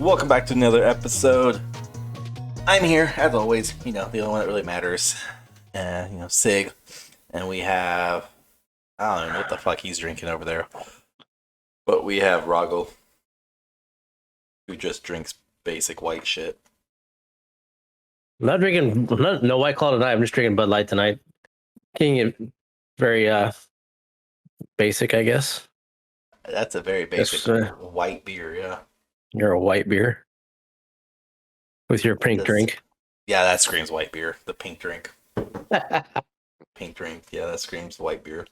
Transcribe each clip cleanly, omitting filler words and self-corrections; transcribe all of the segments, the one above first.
Welcome back to another episode. I'm here, as always, the only one that really matters. Sig. And we have, I don't even know what the fuck he's drinking over there. But we have Roggle, who just drinks basic white shit. I'm not drinking no White Claw tonight. I'm just drinking Bud Light tonight. Keeping it very basic, I guess. That's a very basic white beer, yeah. You're a white beer with your pink drink. Yeah, that screams white beer. The pink drink. Pink drink. Yeah, that screams white beer.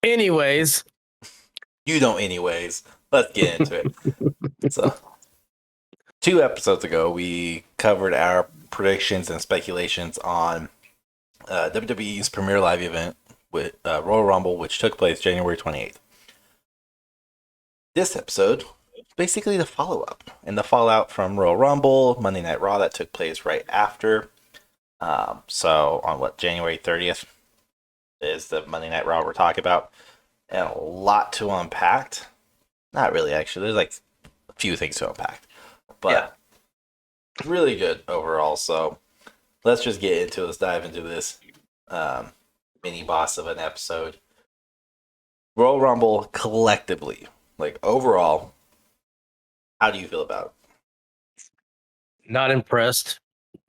Anyways. You don't anyways. Let's get into it. So, 2 episodes ago, we covered our predictions and speculations on WWE's premier live event with Royal Rumble, which took place January 28th. This episode is basically the follow-up and the fallout from Royal Rumble, Monday Night Raw that took place right after. So on January 30th is the Monday Night Raw we're talking about, and a lot to unpack. Not really, actually. There's like a few things to unpack, but really good overall. So let's just get into it. Let's dive into this mini boss of an episode. Royal Rumble collectively, like overall, how do you feel about it? Not impressed.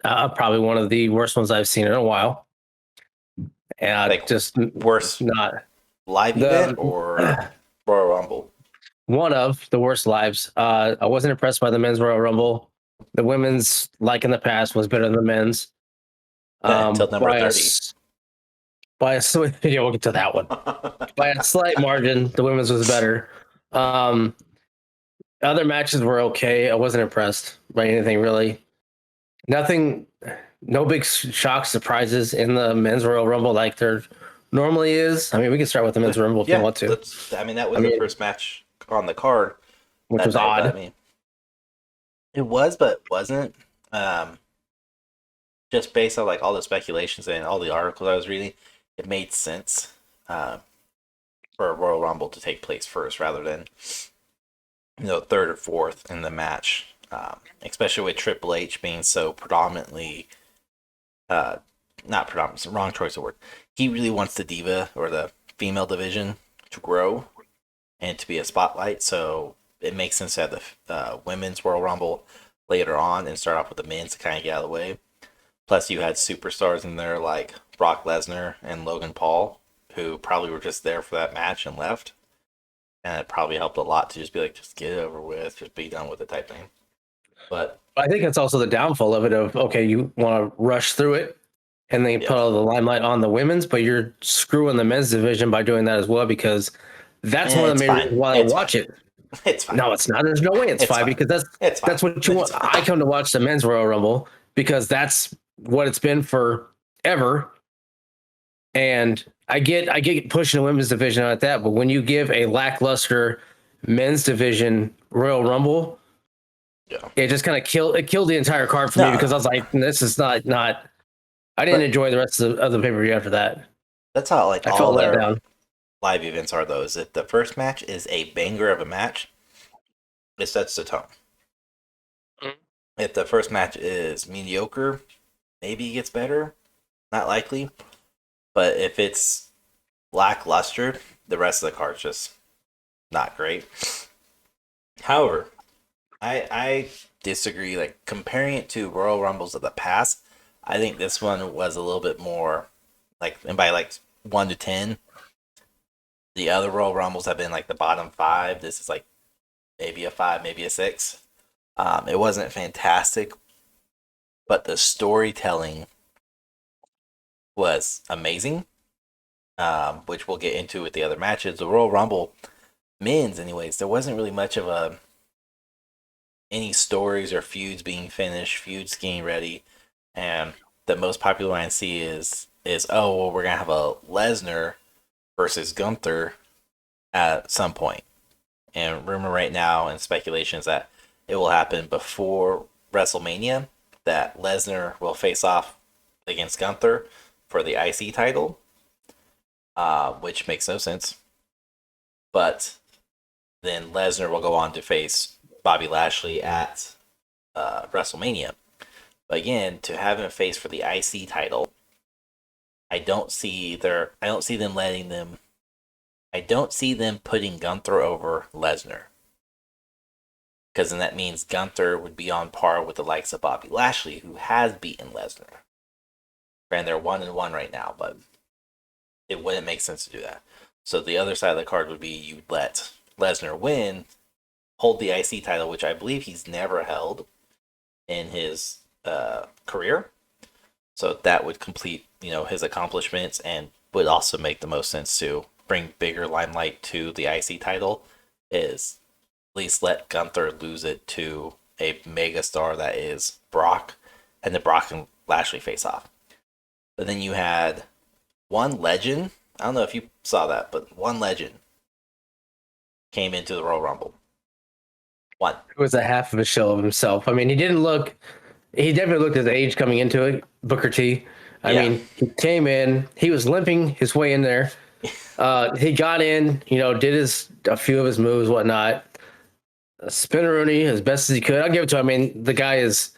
Probably one of the worst ones I've seen in a while. And like just worst not live event or Royal Rumble. One of the worst lives. I wasn't impressed by the men's Royal Rumble. The women's, like in the past, was better than the men's. Until number 30. We'll get to that one. By a slight margin, the women's was better. Other matches were okay. I wasn't impressed by anything really. No big shock surprises in the men's Royal Rumble like there normally is. I mean, we can start with the men's Rumble if you want to. That was the first match on the card, which was odd. I mean, it was, but it wasn't. Just based on like all the speculations and all the articles I was reading, it made sense for a Royal Rumble to take place first rather than third or fourth in the match, especially with Triple H being so predominantly, not predominant, wrong choice of word. He really wants the diva or the female division to grow and to be a spotlight, so it makes sense to have the women's Royal Rumble later on and start off with the men's to kind of get out of the way. Plus, you had superstars in there like Brock Lesnar and Logan Paul, who probably were just there for that match and left. And it probably helped a lot to just be like, just get it over with, just be done with it type thing. But I think that's also the downfall of it okay, you want to rush through it and then put all the limelight on the women's, but you're screwing the men's division by doing that as well, because that's one of the main reasons why I watch it. It's fine. No, it's not. There's no way it's fine, because that's what you want. I come to watch the men's Royal Rumble because that's what it's been forever. And I get pushing the women's division at that, but when you give a lackluster men's division Royal Rumble, it just kind of killed the entire card for me, because I was like, this is not. I didn't enjoy the rest of the pay-per-view after that. That's how I all their live events are, though. Is if the first match is a banger of a match, it sets the tone. Mm-hmm. If the first match is mediocre, maybe it gets better. Not likely. But if it's lackluster, the rest of the card's just not great. However, I disagree. Like, comparing it to Royal Rumbles of the past, I think this one was a little bit more, like, and by like 1 to 10, the other Royal Rumbles have been like the bottom 5. This is like maybe a 5, maybe a 6. It wasn't fantastic, but the storytelling was amazing, which we'll get into with the other matches. The Royal Rumble men's, anyways, there wasn't really much of any stories or feuds being finished, feuds getting ready, and the most popular one I see is we're gonna have a Lesnar versus Gunther at some point, and rumor right now and speculation is that it will happen before WrestleMania, that Lesnar will face off against Gunther for the IC title, which makes no sense. But Then Lesnar will go on to face Bobby Lashley at WrestleMania. But again, to have him face for the IC title, I don't see them putting Gunther over Lesnar. Because then that means Gunther would be on par with the likes of Bobby Lashley, who has beaten Lesnar. And they're 1-1 right now, but it wouldn't make sense to do that. So the other side of the card would be you let Lesnar win, hold the IC title, which I believe he's never held in his career. So that would complete, his accomplishments, and would also make the most sense to bring bigger limelight to the IC title. Is at least let Gunther lose it to a megastar that is Brock, and then Brock and Lashley face off. But then you had one legend. I don't know if you saw that, but one legend came into the Royal Rumble. One. It was a half of a shell of himself. I mean, he definitely looked his age coming into it, Booker T. I mean, he came in, he was limping his way in there. He got in, did a few of his moves, whatnot. Spinneroonie as best as he could. I'll give it to him. I mean, the guy is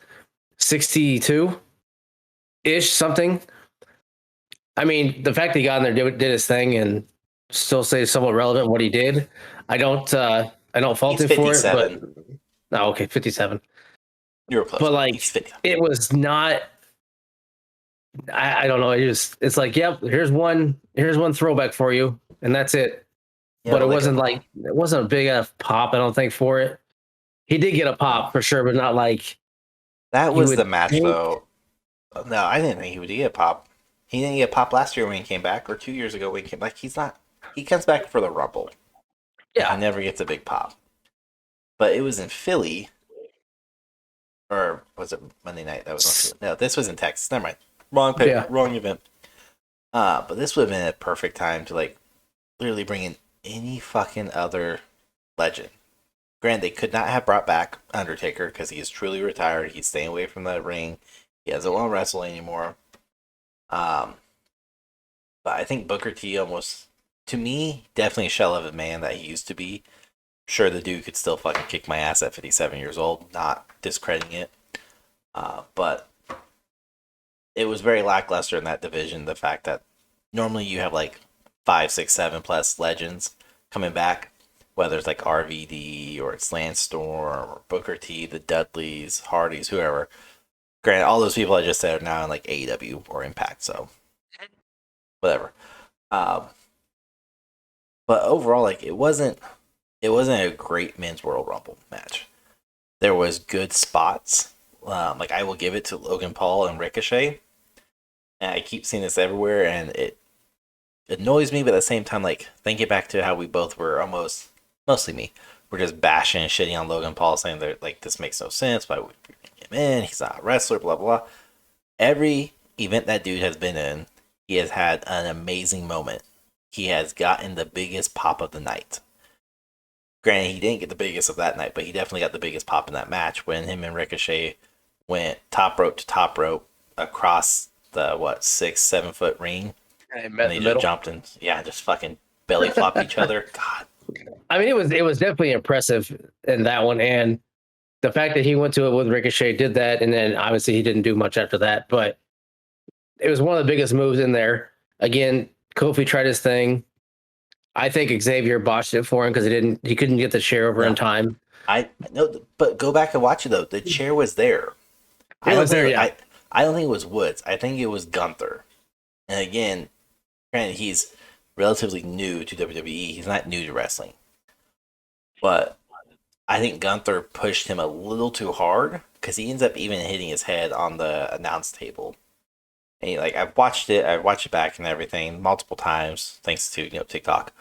62-ish, something. I mean, the fact that he got in there, did his thing, and still say somewhat relevant what he did. I don't fault him for it. But no, okay, 57. You were close. But it was not. I don't know. It's like, yep, here's one throwback for you, and that's it. Yeah, but it wasn't a big enough pop, I don't think, for it. He did get a pop for sure, but not like that was the match though. No, I didn't think he would get a pop. He didn't get a pop last year when he came back, or 2 years ago when he came back. He comes back for the Rumble. Yeah. He never gets a big pop. But it was in Philly. Or was it Monday night? That was no, this was in Texas. Never mind. Wrong event. But this would have been a perfect time to literally bring in any fucking other legend. Granted, they could not have brought back Undertaker because he is truly retired. He's staying away from the ring. He doesn't want to wrestle anymore. But I think Booker T almost, to me, definitely a shell of a man that he used to be. Sure, the dude could still fucking kick my ass at 57 years old, not discrediting it. But it was very lackluster in that division. The fact that normally you have 5, 6, 7 plus legends coming back, whether it's RVD or it's Lance Storm or Booker T, the Dudleys, Hardys, whoever. Granted, all those people I just said are now in AEW or Impact, so whatever. But overall, it wasn't a great men's World Rumble match. There was good spots. I will give it to Logan Paul and Ricochet. And I keep seeing this everywhere, and it annoys me, but at the same time, thinking back to how we both were mostly me, we're just bashing and shitting on Logan Paul, saying that this makes no sense. Why would we bring him in? He's not a wrestler, blah, blah, blah. Every event that dude has been in, he has had an amazing moment. He has gotten the biggest pop of the night. Granted, he didn't get the biggest of that night, but he definitely got the biggest pop in that match when him and Ricochet went top rope to top rope across the 6-7 foot ring. And they just jumped and just fucking belly flopped each other. God. I mean, it was definitely impressive in that one, and the fact that he went to it with Ricochet, did that, and then obviously he didn't do much after that. But it was one of the biggest moves in there. Again, Kofi tried his thing. I think Xavier botched it for him because he couldn't get the chair over in time. I know, but go back and watch it though. The chair was there. It was there. Yeah. I don't think it was Woods. I think it was Gunther. And again, granted, he's relatively new to WWE. He's not new to wrestling, but I think Gunther pushed him a little too hard because he ends up even hitting his head on the announce table. And I've watched it back and everything multiple times thanks to TikTok.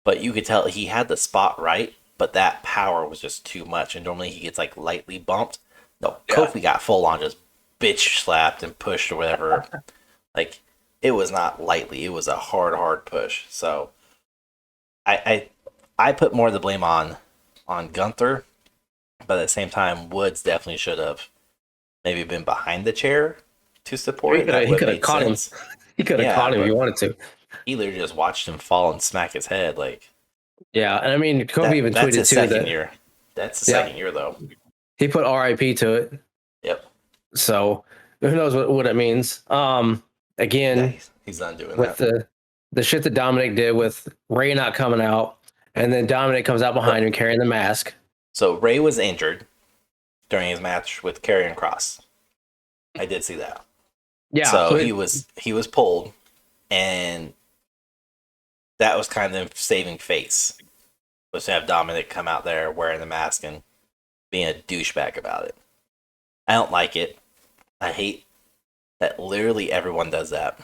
But you could tell he had the spot right, but that power was just too much. And normally he gets lightly bumped. No, Kofi got full on just bitch slapped and pushed or whatever. It was not lightly. It was a hard push. So I put more of the blame on Gunther, but at the same time, Woods definitely should have maybe been behind the chair to support it. He could have caught him. He could have caught him if he wanted to. He literally just watched him fall and smack his head. Yeah, and I mean, Kobe even that's tweeted his too second that year. That's the second year though. he put RIP to it. Yep. So who knows what it means? Yeah, Again, he's not doing with that. the shit that Dominic did with Ray not coming out, and then Dominic comes out behind him carrying the mask. So Ray was injured during his match with Karrion Kross. I did see that. Yeah, So he was pulled, and that was kind of saving face, was to have Dominic come out there wearing the mask and being a douchebag about it. I don't like it. I hate that literally everyone does that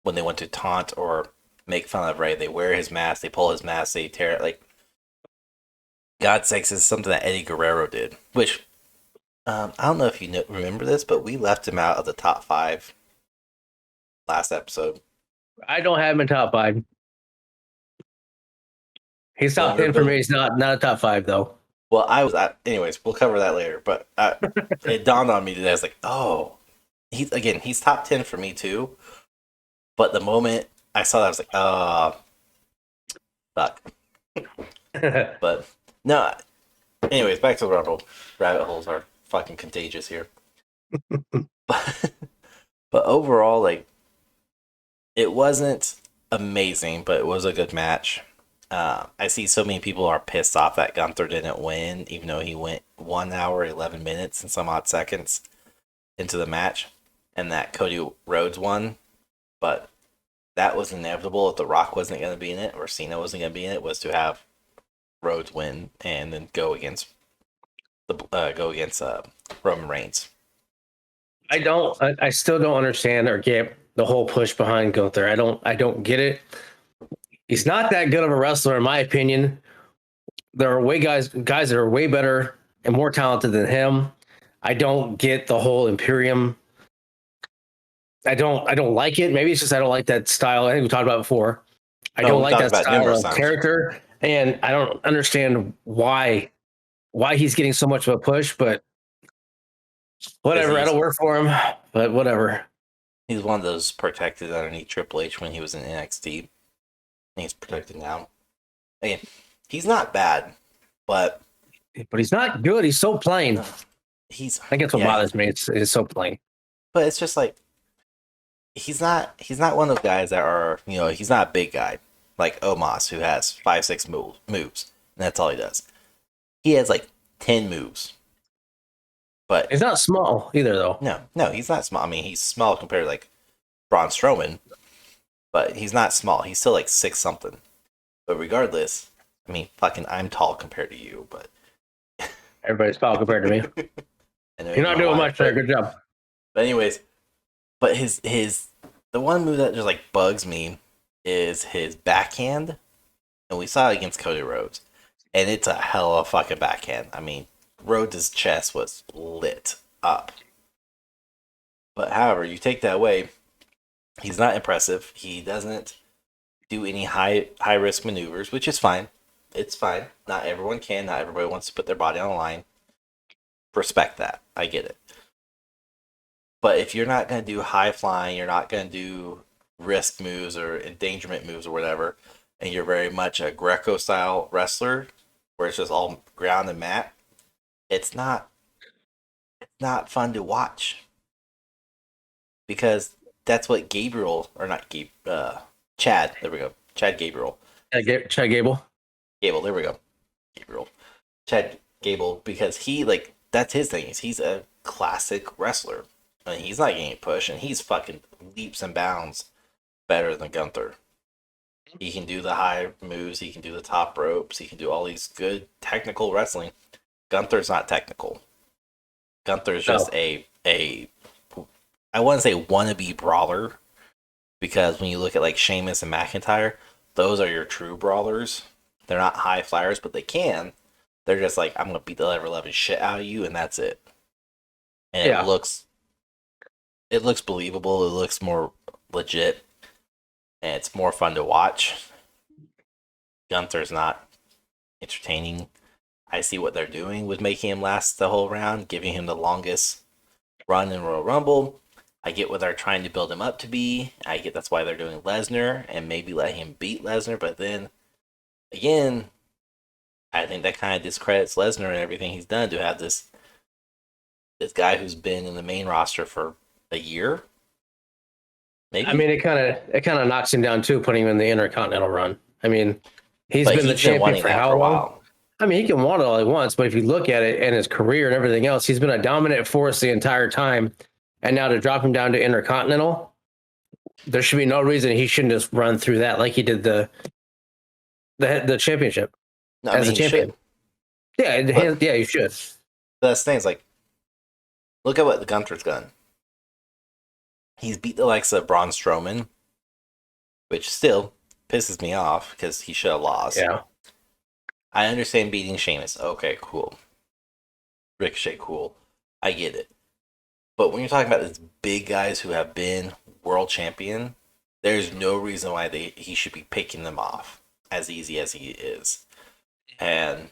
when they want to taunt or make fun of Ray. They wear his mask, they pull his mask, they tear it. Like, God's sakes, is something that Eddie Guerrero did, which I don't know if you remember this, but we left him out of the top 5 last episode. I don't have him in top 5. He's top 10 for me. He's not a top 5 though. Well, anyways, we'll cover that later. But it dawned on me today. I was like, oh, he's top 10 for me too. But the moment I saw that, I was like, oh, fuck. But no. Anyways, back to the Rumble. Rabbit holes are fucking contagious here. But overall, like, it wasn't amazing, but it was a good match. I see so many people are pissed off that Gunther didn't win, even though he went 1 hour, 11 minutes, and some odd seconds into the match, and that Cody Rhodes won. But that was inevitable. If The Rock wasn't going to be in it, or Cena wasn't going to be in it, was to have Rhodes win and then go against Roman Reigns. I still don't understand or get the whole push behind Gunther. I don't get it. He's not that good of a wrestler, in my opinion. There are guys that are way better and more talented than him. I don't get the whole Imperium. I don't like it. Maybe it's just I don't like that style. I think we talked about it before. I don't like that style of character, and I don't understand why he's getting so much of a push. But whatever, I don't work for him. But whatever. He's one of those protected underneath Triple H when he was in NXT. He's protected now. Again, he's not bad, but he's not good. He's so plain. I think that's what bothers me. It's so plain. But it's just like he's not one of those guys that are, he's not a big guy like Omos who has 5-6 moves, and that's all he does. He has like 10 moves. But he's not small either, though. No, he's not small. I mean, he's small compared to like Braun Strowman. But he's not small. He's still like 6 something. But regardless, I mean, fucking, I'm tall compared to you, but everybody's tall compared to me. You're not doing much there. Good job. But anyways, but the one move that just like bugs me is his backhand, and we saw it against Cody Rhodes, and it's a hell of a fucking backhand. I mean, Rhodes' chest was lit up. But however, you take that away. He's not impressive. He doesn't do any high risk maneuvers, which is fine. It's fine. Not everyone can. Not everybody wants to put their body on the line. Respect that. I get it. But if you're not going to do high flying, you're not going to do risk moves or endangerment moves or whatever, and you're very much a Greco style wrestler where it's just all ground and mat, it's not fun to watch. Because that's what Chad, there we go. Chad Gabriel. Chad Gable. Gable, there we go. Chad Gable, because that's his thing. He's a classic wrestler. I mean, he's not getting pushed, and he's fucking leaps and bounds better than Gunther. He can do the high moves, he can do the top ropes, he can do all these good technical wrestling. Gunther's not technical. Gunther's just a I wouldn't say wannabe brawler, because when you look at like Sheamus and McIntyre, those are your true brawlers. They're not high flyers, but they can. They're just like, I'm gonna beat the ever loving shit out of you, and that's it. And it looks believable. It looks more legit, and it's more fun to watch. Gunther's not entertaining. I see what they're doing with making him last the whole round, giving him the longest run in Royal Rumble. I get what they're trying to build him up to be. I get that's why they're doing Lesnar and maybe let him beat Lesnar, but then again, I think that kind of discredits Lesnar and everything he's done to have this guy who's been in the main roster for a year. Maybe. I mean, it kind of knocks him down too, putting him in the Intercontinental run. I mean, he's been the champion for how long? I mean, he can want it all he wants, but if you look at it and his career and everything else, he's been a dominant force the entire time. And now to drop him down to Intercontinental, there should be no reason he shouldn't just run through that like he did the championship as a champion. Yeah, yeah, you should. That's the thing. Is like, look at what Gunther's done. He's beat the likes of Braun Strowman, which still pisses me off because he should have lost. Yeah. I understand beating Sheamus. Okay, cool. Ricochet, cool. I get it. But when you're talking about these big guys who have been world champion, there's no reason why he should be picking them off as easy as he is. As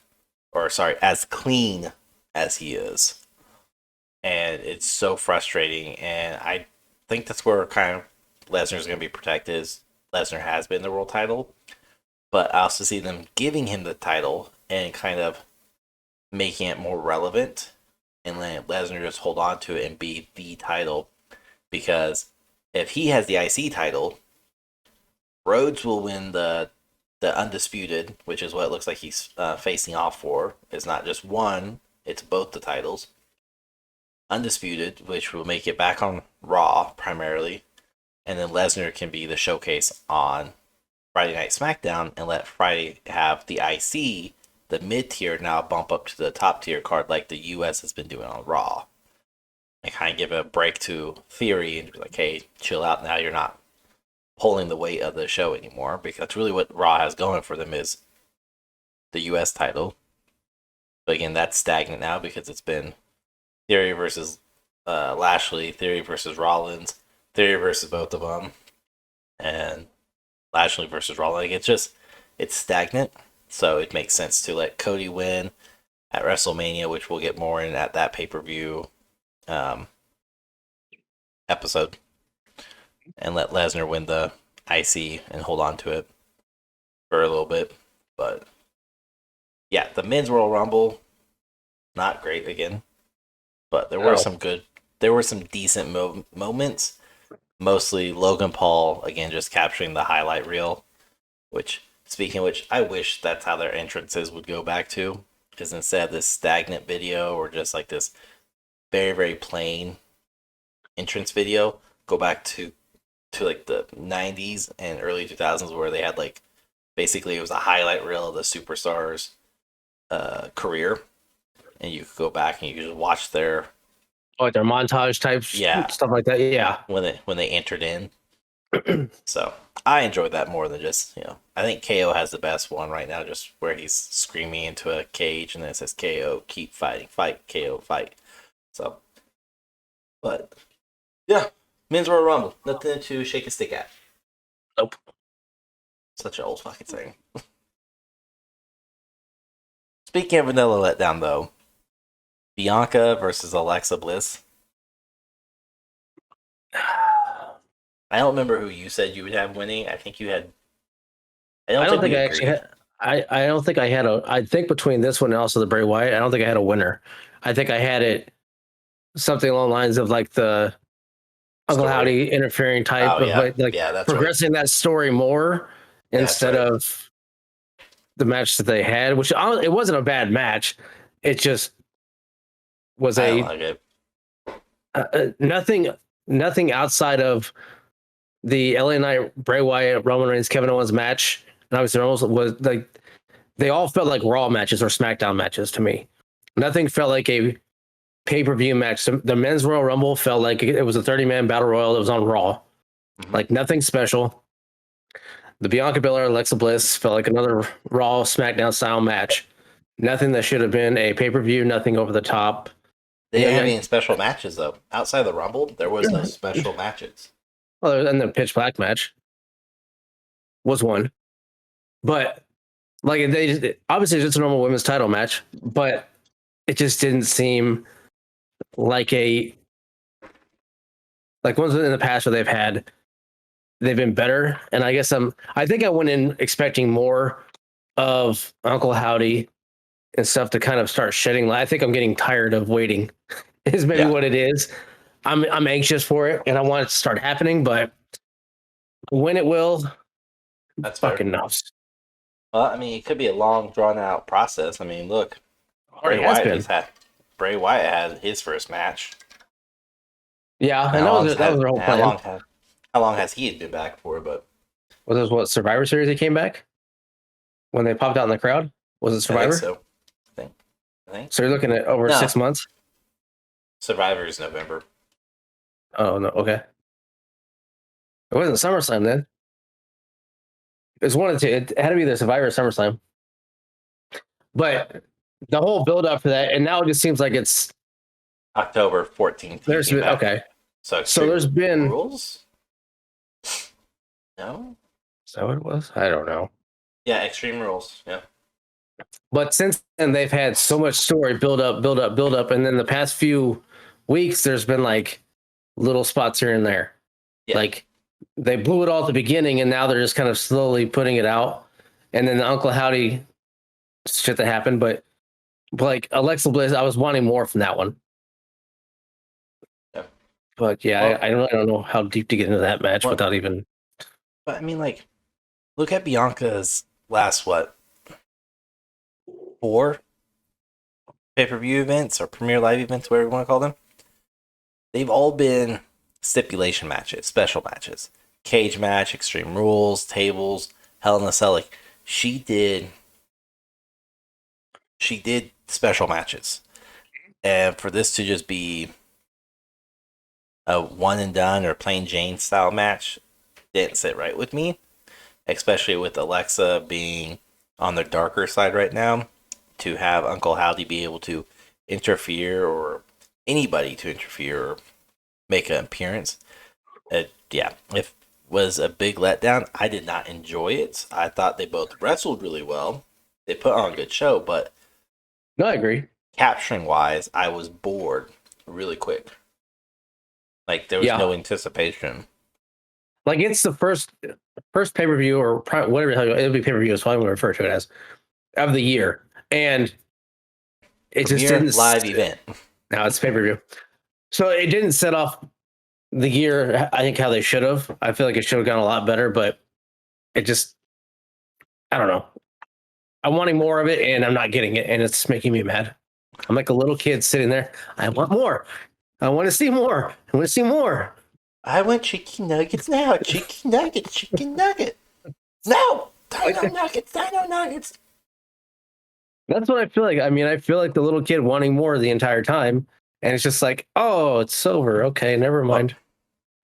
clean as he is. And it's so frustrating. And I think that's where kind of Lesnar's going to be protected. Lesnar has been the world title. But I also see them giving him the title and kind of making it more relevant and letting Lesnar just hold on to it and be the title. Because if he has the IC title, Rhodes will win the Undisputed, which is what it looks like he's facing off for. It's not just one, it's both the titles. Undisputed, which will make it back on Raw primarily. And then Lesnar can be the showcase on Friday Night SmackDown and let Friday have the IC, the mid-tier, now bump up to the top-tier card like the US has been doing on Raw. And kind of give a break to Theory and be like, hey, chill out now, you're not pulling the weight of the show anymore, because that's really what Raw has going for them is the US title. But again, that's stagnant now because it's been Theory versus Lashley, Theory versus Rollins, Theory versus both of them, and Lashley versus Rollins. Like, it's stagnant, so it makes sense to let Cody win at WrestleMania, which we'll get more in at that pay-per-view episode, and let Lesnar win the IC and hold on to it for a little bit. But yeah, the men's Royal Rumble, not great again, but there were some decent moments. Mostly Logan Paul again just capturing the highlight reel, which, speaking of which, I wish that's how their entrances would go back to, because instead of this stagnant video or just like this very, very plain entrance video, go back to like the 90s and early 2000s where they had like basically it was a highlight reel of the superstars career, and you could go back and you could just watch their montage types, stuff like that. Yeah, when they entered in. So I enjoyed that more than just, I think KO has the best one right now, just where he's screaming into a cage and then it says KO, keep fighting, fight, KO, fight. So, but yeah, men's Royal Rumble, nothing to shake a stick at. Nope. Such an old fucking thing. Speaking of vanilla letdown, though, Bianca versus Alexa Bliss. I don't remember who you said you would have winning. I think you had. I don't think I actually had. I don't think I had a. I think between this one and also the Bray Wyatt, I don't think I had a winner. I think I had it something along the lines of like the Uncle Howdy interfering type of progressing that story more instead of the match that they had, which it wasn't a bad match. It just was nothing outside of the LA Knight, Bray Wyatt, Roman Reigns, Kevin Owens match. And obviously, was like they all felt like Raw matches or SmackDown matches to me. Nothing felt like a pay-per-view match. The men's Royal Rumble felt like it was a 30-man battle royal that was on Raw. Mm-hmm. Like nothing special. The Bianca Belair, Alexa Bliss felt like another Raw SmackDown style match. Nothing that should have been a pay-per-view, nothing over the top. They didn't have any special matches, though. Outside of the Rumble, there was no special matches. Well, and the Pitch Black match was one. But, like, obviously it's a normal women's title match, but it just didn't seem like ones in the past where they've been better. And I guess I think I went in expecting more of Uncle Howdy and stuff to kind of start shedding light. I think I'm getting tired of waiting. Is maybe what it is. I'm anxious for it and I want it to start happening, but when it will, That's fucking fair. knows. Well, I mean, it could be a long, drawn out process. I mean, look, Already has been. Bray Wyatt had his first match. Yeah, and that was their whole plan. How long has he been back for? But was this what Survivor Series? They came back when they popped out in the crowd. Was it Survivor? I think so. I think. So you're looking at over 6 months. Survivor is November. Oh no, okay. It wasn't SummerSlam then. It was one of two. It had to be the Survivor SummerSlam. But the whole build up for that, and now it just seems like it's October 14th. There's been, okay. So there's been rules. No. Is that what it was? I don't know. Yeah, Extreme Rules. Yeah. But since then, they've had so much story build up, and then the past few weeks, there's been like little spots here and there. Yeah. Like they blew it all at the beginning, and now they're just kind of slowly putting it out. And then the Uncle Howdy shit that happened, but like Alexa Bliss, I was wanting more from that one. Yeah. But yeah, well, I really don't know how deep to get into that match without even. But I mean, like, look at Bianca's last 4 pay-per-view events or Premier Live events, whatever you want to call them. They've all been stipulation matches, special matches, cage match, Extreme Rules, tables, Hell in a Cell. Like she did special matches, and for this to just be a one and done or plain Jane style match didn't sit right with me, especially with Alexa being on the darker side right now. To have Uncle Howdy be able to interfere, or anybody to interfere or make an appearance, it was a big letdown. I did not enjoy it. I thought they both wrestled really well. They put on a good show, but no, I agree. Capturing wise, I was bored really quick. Like there was no anticipation. Like it's the first pay-per-view or whatever the hell it'll be pay-per-view is what I'm going to refer to it as of the year. And it just didn't live event. Now it's pay-per-view. So it didn't set off the year, I think, how they should have. I feel like it should have gone a lot better, but it just, I don't know. I'm wanting more of it and I'm not getting it. And it's making me mad. I'm like a little kid sitting there. I want more. I want to see more. I want to see more. I want chicken nuggets now. Chicken nugget. No! Dino nuggets. That's what I feel like. I mean, I feel like the little kid wanting more the entire time. And it's just like, oh, it's over. Okay, never mind. Well,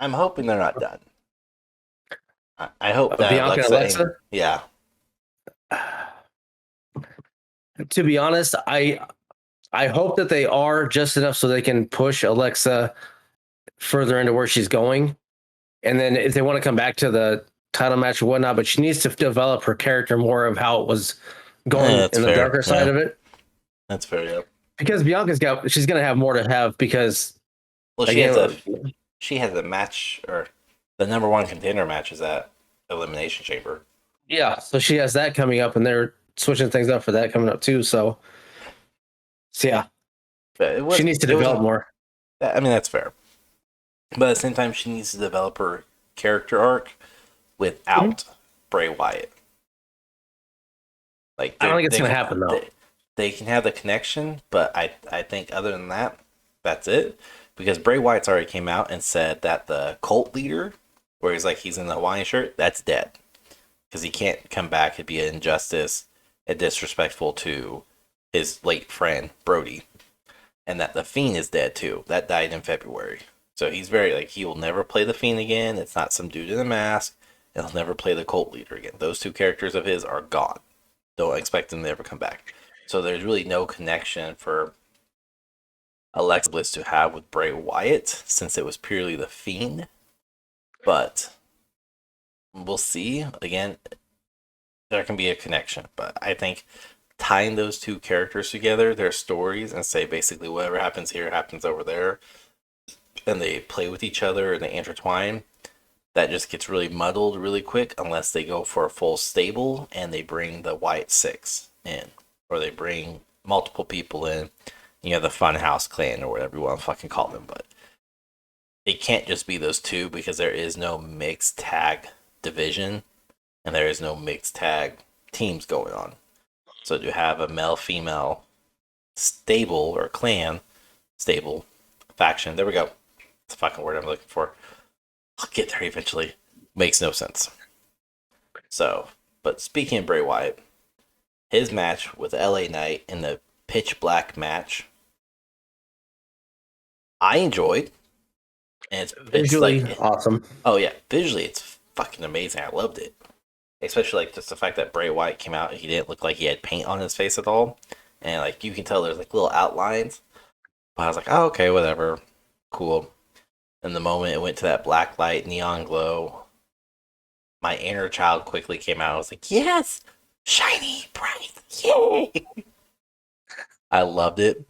I'm hoping they're not done. I hope that Bianca and Alexa? Yeah. To be honest, I hope that they are just enough so they can push Alexa further into where she's going. And then if they want to come back to the title match or whatnot, but she needs to develop her character more of how it was going in the darker side of it. That's fair, yeah. Because Bianca's she's going to have more to have because... Well, she has a match, or the number 1 contender match is at Elimination Chamber. Yeah, so she has that coming up, and they're switching things up for that coming up too, so yeah. She needs to develop more. I mean, that's fair. But at the same time, she needs to develop her character arc without Bray Wyatt. Like, I don't think it's going to happen, though. They can have the connection, but I think other than that, that's it. Because Bray Wyatt's already came out and said that the cult leader, where he's in the Hawaiian shirt, that's dead. Because he can't come back. It'd be an injustice and disrespectful to his late friend, Brody. And that the Fiend is dead, too. That died in February. So he's very, he will never play the Fiend again. It's not some dude in a mask. And he'll never play the cult leader again. Those 2 characters of his are gone. Don't expect them to ever come back. So there's really no connection for Alexa Bliss to have with Bray Wyatt, since it was purely the Fiend. But we'll see. Again, there can be a connection. But I think tying those 2 characters together, their stories, and say basically whatever happens here happens over there, and they play with each other and they intertwine, that just gets really muddled really quick unless they go for a full stable and they bring the Wyatt Six in, or they bring multiple people in. You know, the Funhouse Clan or whatever you want to fucking call them, but it can't just be those two because there is no mixed tag division and there is no mixed tag teams going on. So to have a male female stable or clan stable faction, there we go. That's the fucking word I'm looking for. I'll get there eventually. Makes no sense. So, but speaking of Bray Wyatt, his match with LA Knight in the pitch black match, I enjoyed. And it's visually like, awesome. Oh yeah, visually it's fucking amazing. I loved it. Especially like just the fact that Bray Wyatt came out, he didn't look like he had paint on his face at all. And like you can tell there's like little outlines. But I was like, oh okay, whatever. Cool. And the moment it went to that black light, neon glow, my inner child quickly came out. I was like, yes! Shiny, bright, yay! I loved it.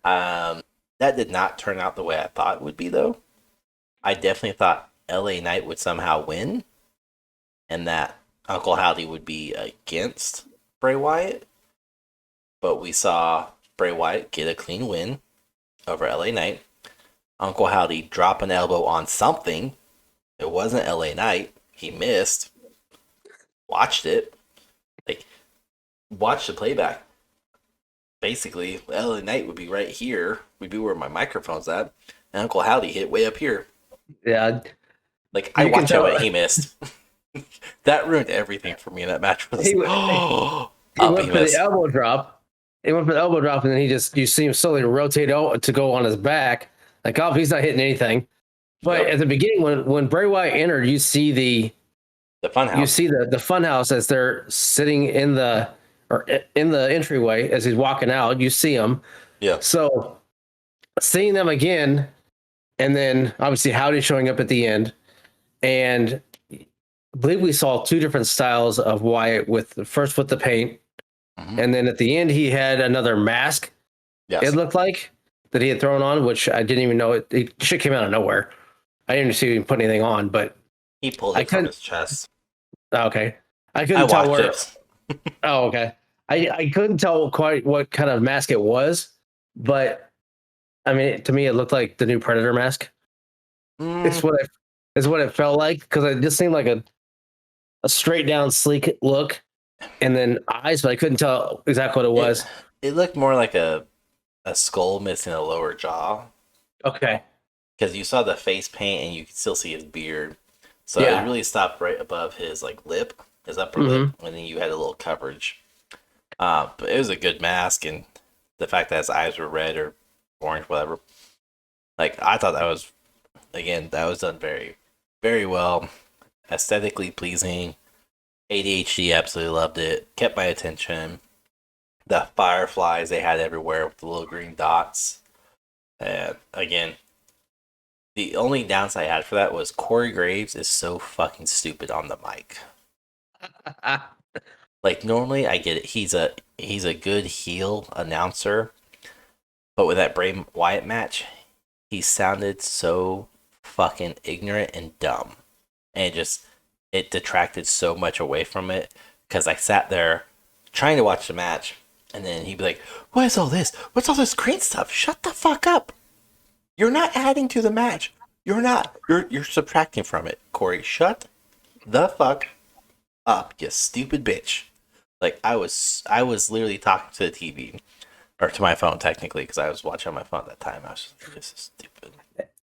That did not turn out the way I thought it would be, though. I definitely thought LA Knight would somehow win, and that Uncle Howdy would be against Bray Wyatt. But we saw Bray Wyatt get a clean win over LA Knight. Uncle Howdy drop an elbow on something. It wasn't LA Knight. He missed. Watched it. Like, watched the playback. Basically, LA Knight would be right here. Would be where my microphone's at. And Uncle Howdy hit way up here. Yeah. Like, I watched it, but he missed. That ruined everything for me in that match. He went for the elbow drop. He went for the elbow drop, and then you see him slowly rotate out to go on his back. Like, oh, he's not hitting anything. But at the beginning, when Bray Wyatt entered, you see the funhouse. You see the funhouse as they're sitting in the entryway as he's walking out. You see him. Yeah. So seeing them again, and then obviously Howdy showing up at the end, and I believe we saw two different styles of Wyatt with the paint, and then at the end he had another mask. Yes. It looked like that he had thrown on, which I didn't even know it shit came out of nowhere. I didn't see him put anything on, but he pulled it from his chest. Okay, I couldn't tell where. It. Oh, okay. I couldn't tell quite what kind of mask it was, but I mean, to me, it looked like the new Predator mask. It's what it felt like, because it just seemed like a straight down sleek look, and then eyes, but I couldn't tell exactly what it was. It looked more like a skull missing a lower jaw. Okay. Because you saw the face paint and you could still see his beard. So it really stopped right above his lip, his upper lip, and then you had a little coverage. But it was a good mask, and the fact that his eyes were red or orange, whatever. Like, I thought that was done very, very well. Aesthetically pleasing. ADHD absolutely loved it. Kept my attention. The fireflies they had everywhere with the little green dots. And again, the only downside I had for that was Corey Graves is so fucking stupid on the mic. Like, normally I get it. He's a good heel announcer. But with that Bray Wyatt match, he sounded so fucking ignorant and dumb. And it detracted so much away from it. Because I sat there trying to watch the match. And then he'd be like, what is all this? What's all this green stuff? Shut the fuck up. You're not adding to the match. You're not. You're subtracting from it. Corey, shut the fuck up, you stupid bitch. Like, I was literally talking to the TV. Or to my phone, technically, because I was watching on my phone at that time. I was just like, this is stupid.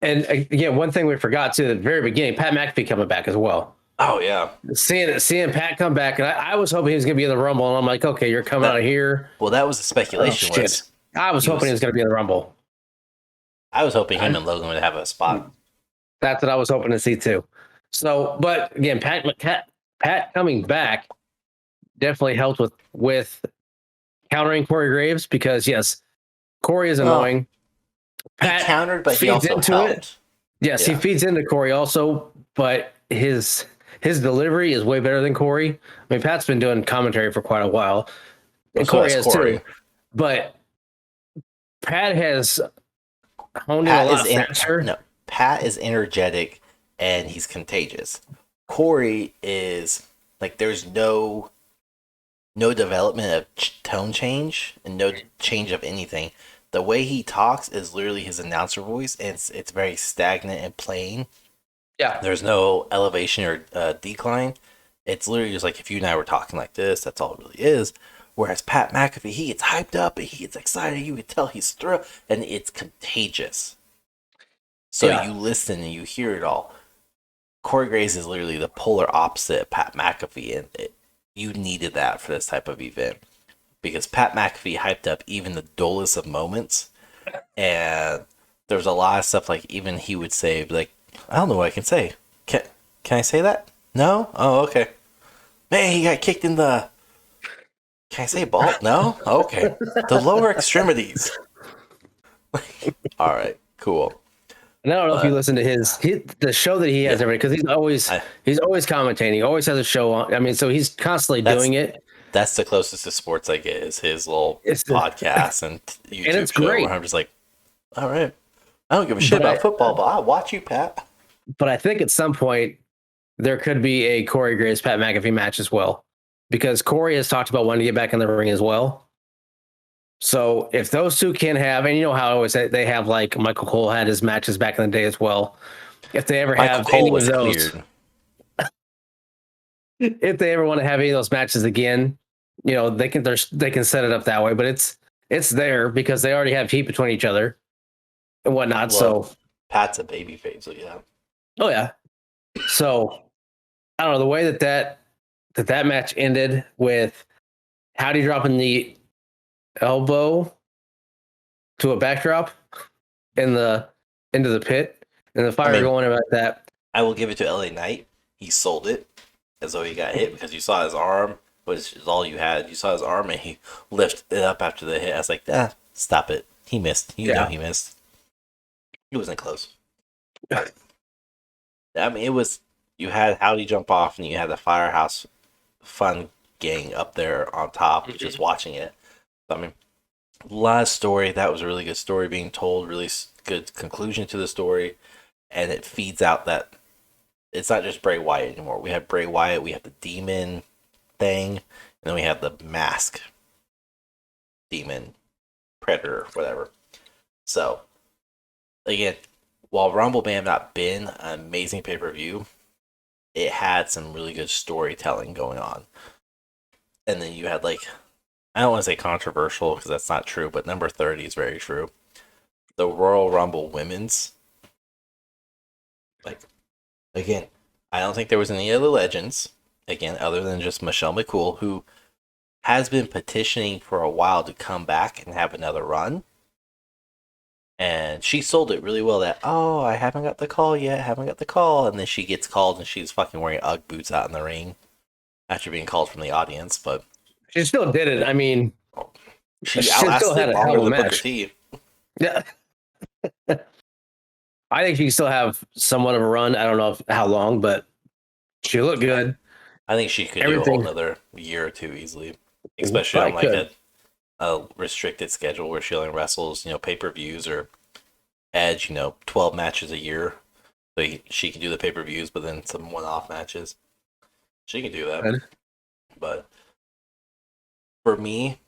And again, one thing we forgot to at the very beginning, Pat McAfee coming back as well. Oh, yeah. Seeing Pat come back, and I was hoping he was going to be in the Rumble, and I'm like, okay, you're coming out of here. Well, that was the speculation. I was hoping he was going to be in the Rumble. I was hoping him and Logan would have a spot. That's what I was hoping to see, too. So, but again, Pat coming back definitely helped with countering Corey Graves, because, yes, Corey is annoying. Pat countered, but he also into helped. It. Yes, he feeds into Corey also, but his delivery is way better than Corey. I mean, Pat's been doing commentary for quite a while, and Corey has too. But Pat has honed in a lot faster. No, Pat is energetic and he's contagious. Corey is like there's no development of tone change and no change of anything. The way he talks is literally his announcer voice, and it's very stagnant and plain. Yeah. There's no elevation or decline. It's literally just like if you and I were talking like this, that's all it really is. Whereas Pat McAfee, he gets hyped up and he gets excited. You can tell he's thrilled, and it's contagious. So you listen and you hear it all. Corey Graves is literally the polar opposite of Pat McAfee, and you needed that for this type of event because Pat McAfee hyped up even the dullest of moments, and there's a lot of stuff like even he would say like, I don't know what I can say. Can I say that? No? Oh, okay. Man, he got kicked in the. Can I say ball? No? Okay. The lower extremities. All right, cool. And I don't know if you listen to the show that he has every because he's always commentating. He always has a show on. I mean, so he's constantly doing it. That's the closest to sports I get is his little podcast and YouTube and it's show great. where I'm just like, all right, I don't give a shit about football, but I'll watch you, Pat. But I think at some point there could be a Corey Graves Pat McAfee match as well, because Corey has talked about wanting to get back in the ring as well. So if those two can have, and you know how always they have like Michael Cole had his matches back in the day as well. If they ever have any of those, if they ever want to have any of those matches again, you know they can set it up that way. But it's there because they already have heat between each other and whatnot. Well, so Pat's a babyface, so yeah. Oh yeah. So I don't know the way that match ended with Howdy dropping the elbow to a backdrop into the pit and the fire going about that. I will give it to LA Knight. He sold it as though he got hit because you saw his arm, which is all you had. You saw his arm and he lifted it up after the hit. I was like, stop it. He missed. You know he missed. He wasn't close. I mean, it was, you had Howdy jump off and you had the Firehouse Fun gang up there on top, just watching it. I mean, a lot of story. That was a really good story being told, really good conclusion to the story. And it feeds out that it's not just Bray Wyatt anymore. We have Bray Wyatt, we have the demon thing, and then we have the mask demon, predator, whatever. So, again, while Rumble may have not been an amazing pay-per-view, it had some really good storytelling going on. And then you had like, I don't want to say controversial because that's not true, but number 30 is very true. The Royal Rumble women's. Like, again, I don't think there was any other legends, again, other than just Michelle McCool, who has been petitioning for a while to come back and have another run. And she sold it really well that, I haven't got the call yet, And then she gets called and she's fucking wearing Ugg boots out in the ring after being called from the audience, but she still did it. I mean, she still had a hell of a match. Yeah. I think she can still have somewhat of a run. I don't know how long, but she looked good. I think she could do a whole another year or two easily, especially on like a restricted schedule where she only wrestles, pay-per-views or Edge, 12 matches a year. So she can do the pay-per-views, but then some one-off matches. She can do that. Good. But for me,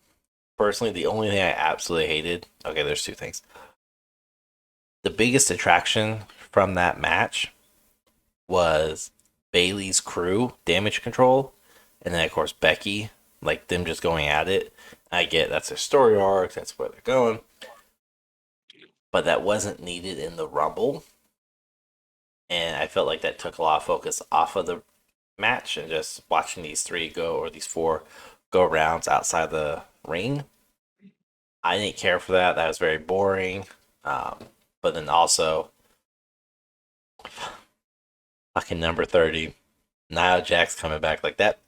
personally, the only thing I absolutely hated, there's two things. The biggest attraction from that match was Bayley's crew, Damage Control, and then, of course, Becky, like them just going at it. I get that's their story arc, that's where they're going. But that wasn't needed in the Rumble. And I felt like that took a lot of focus off of the match and just watching these these four go rounds outside the ring. I didn't care for that. That was very boring. But then also, fucking number 30, Nia Jax coming back like that.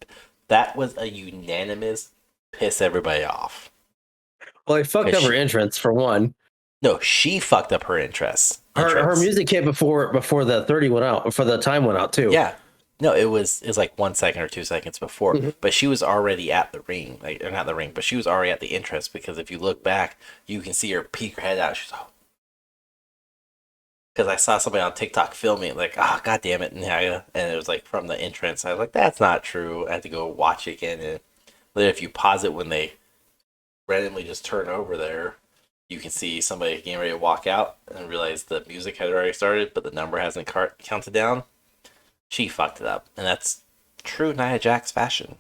That was a unanimous piss everybody off. Well, they fucked up her entrance for one. No, she fucked up her entrance. Her music hit before the 30 went out, before the time went out too. Yeah. No, it was like 1 second or 2 seconds before, but she was already at the ring, or not the ring, but she was already at the entrance because if you look back, you can see her peek her head out. She's like, because I saw somebody on TikTok filming like, oh god damn it, Nia, and it was like from the entrance. I was like, that's not true. I had to go watch it again, and then if you pause it when they randomly just turn over there, you can see somebody getting ready to walk out and realize the music had already started, but the number hasn't counted down. She fucked it up, and that's true Nia Jax fashion.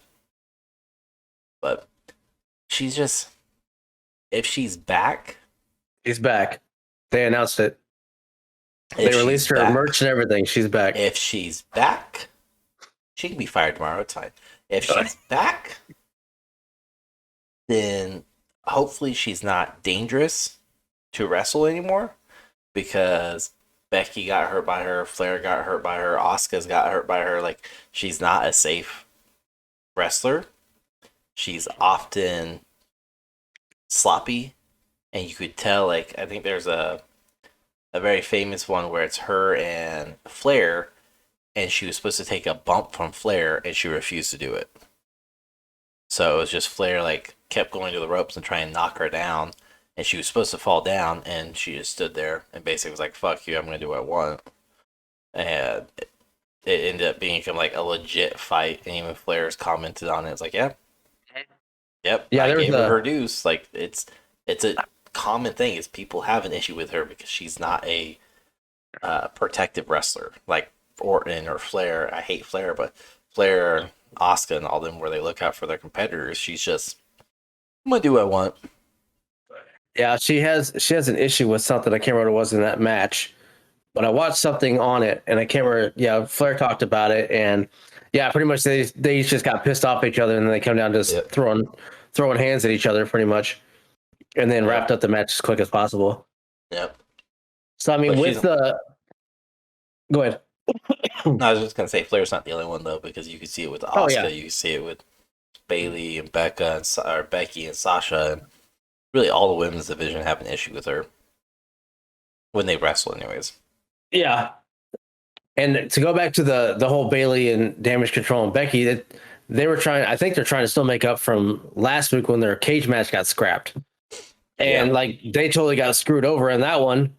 But she's just, if she's back, she's back. They announced it. They released her merch and everything. She's back. If she's back, she can be fired tomorrow. It's fine. If she's back, then hopefully she's not dangerous to wrestle anymore, because Becky got hurt by her, Flair got hurt by her, Asuka's got hurt by her. Like, she's not a safe wrestler. She's often sloppy, and you could tell, like, I think there's a very famous one where it's her and Flair, and she was supposed to take a bump from Flair, and she refused to do it. So it was just Flair, like, kept going to the ropes and trying to knock her down, and she was supposed to fall down, and she just stood there and basically was like, fuck you, I'm going to do what I want. And it ended up being like a legit fight, and even Flair's commented on it. It's like, yep, I gave her dues. Like, it's a common thing is people have an issue with her because she's not a protective wrestler like Orton or Flair. I hate Flair, but Flair, Asuka, and all them, where they look out for their competitors, she's just, I'm gonna do what I want. Yeah, she has an issue with something. I can't remember what it was in that match, but I watched something on it, and I can't remember. Yeah, Flair talked about it, and yeah, pretty much they just got pissed off at each other, and then they come down to just throwing hands at each other, pretty much, and then wrapped up the match as quick as possible. Yep. So I mean, go ahead. No, I was just gonna say Flair's not the only one though, because you can see it with Asuka, you can see it with Bayley and Becky and Sasha, and really all the women's division have an issue with her when they wrestle, anyways. Yeah, and to go back to the whole Bayley and Damage Control and Becky, that they were trying. I think they're trying to still make up from last week when their cage match got scrapped, and like they totally got screwed over in that one.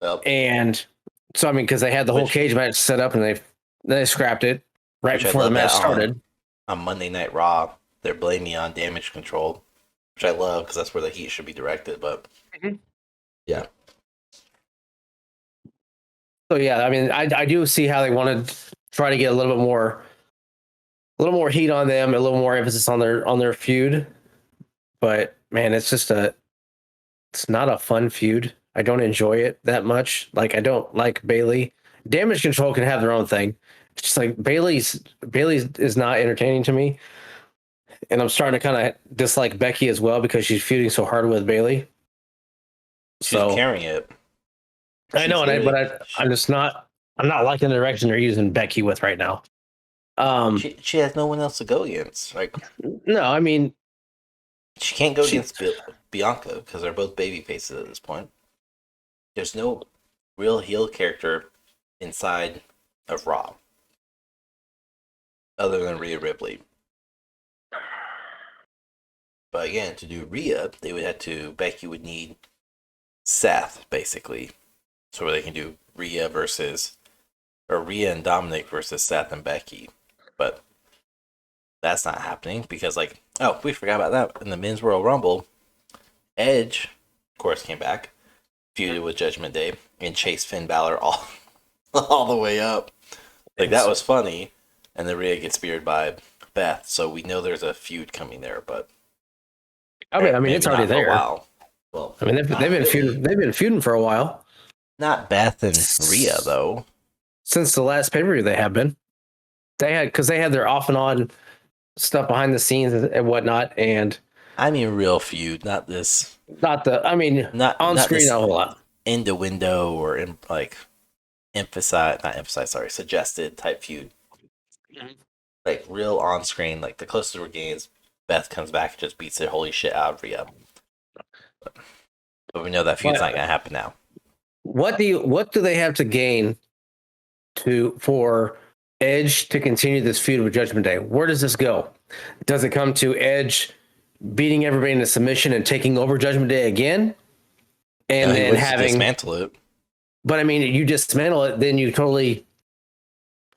Yep. And so I mean, because they had the whole cage match set up, and they scrapped it right before the match started. On Monday Night Raw, they're blaming on Damage Control, which I love because that's where the heat should be directed. But yeah. So yeah, I mean, I do see how they want to try to get a little more heat on them, a little more emphasis on their feud. But man, it's not a fun feud. I don't enjoy it that much. Like, I don't like Bayley. Damage Control can have their own thing. It's just like Bayley is not entertaining to me. And I'm starting to kind of dislike Becky as well because she's feuding so hard with Bayley. She's carrying it. I know, I'm not liking the direction they're using Becky with right now. She has no one else to go against. Like, no, I mean, she can't go against Bianca because they're both baby faces at this point. There's no real heel character inside of Raw other than Rhea Ripley. But again, to do Rhea, Becky would need Seth, basically. So where they can do Rhea and Dominic versus Seth and Becky. But that's not happening because, like, oh, we forgot about that. In the Men's Royal Rumble, Edge, of course, came back, feuded with Judgment Day, and chased Finn Balor all the way up. Like, that was funny. And then Rhea gets speared by Beth, so we know there's a feud coming there, but I mean it's already there. Well, I mean they've been feuding for a while. Not Beth and Rhea though. Since the last pay-per-view they have been. They had their off and on stuff behind the scenes and whatnot, and I mean real feud, not this. Not on screen a whole lot. Innuendo or suggested type feud. Like real on screen, like the closest we're getting is Beth comes back and just beats the holy shit out of Rhea. But we know that feud's not gonna happen now. What do they have to gain for Edge to continue this feud with Judgment Day? Where does this go? Does it come to Edge beating everybody into submission and taking over Judgment Day again? And then having dismantle it. But I mean, you dismantle it, then you totally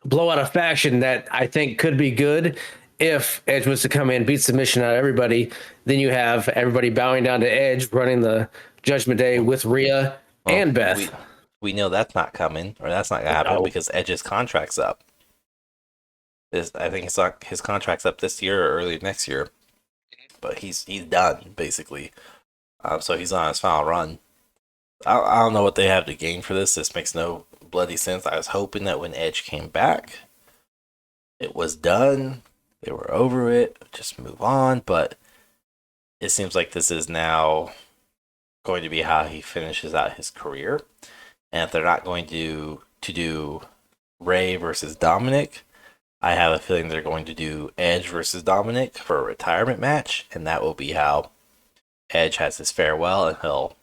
blow out a faction that I think could be good if Edge was to come in, beat submission out of everybody. Then you have everybody bowing down to Edge, running the Judgment Day with Rhea and Beth. We know that's not coming, or that's not gonna happen because Edge's contract's up. I think his contract's up this year or early next year, but he's done basically. So he's on his final run. I don't know what they have to gain for this. This makes no bloody sense. I was hoping that when Edge came back, it was done. They were over it. Just move on. But it seems like this is now going to be how he finishes out his career. And if they're not going to do Ray versus Dominic, I have a feeling they're going to do Edge versus Dominic for a retirement match. And that will be how Edge has his farewell, and he'll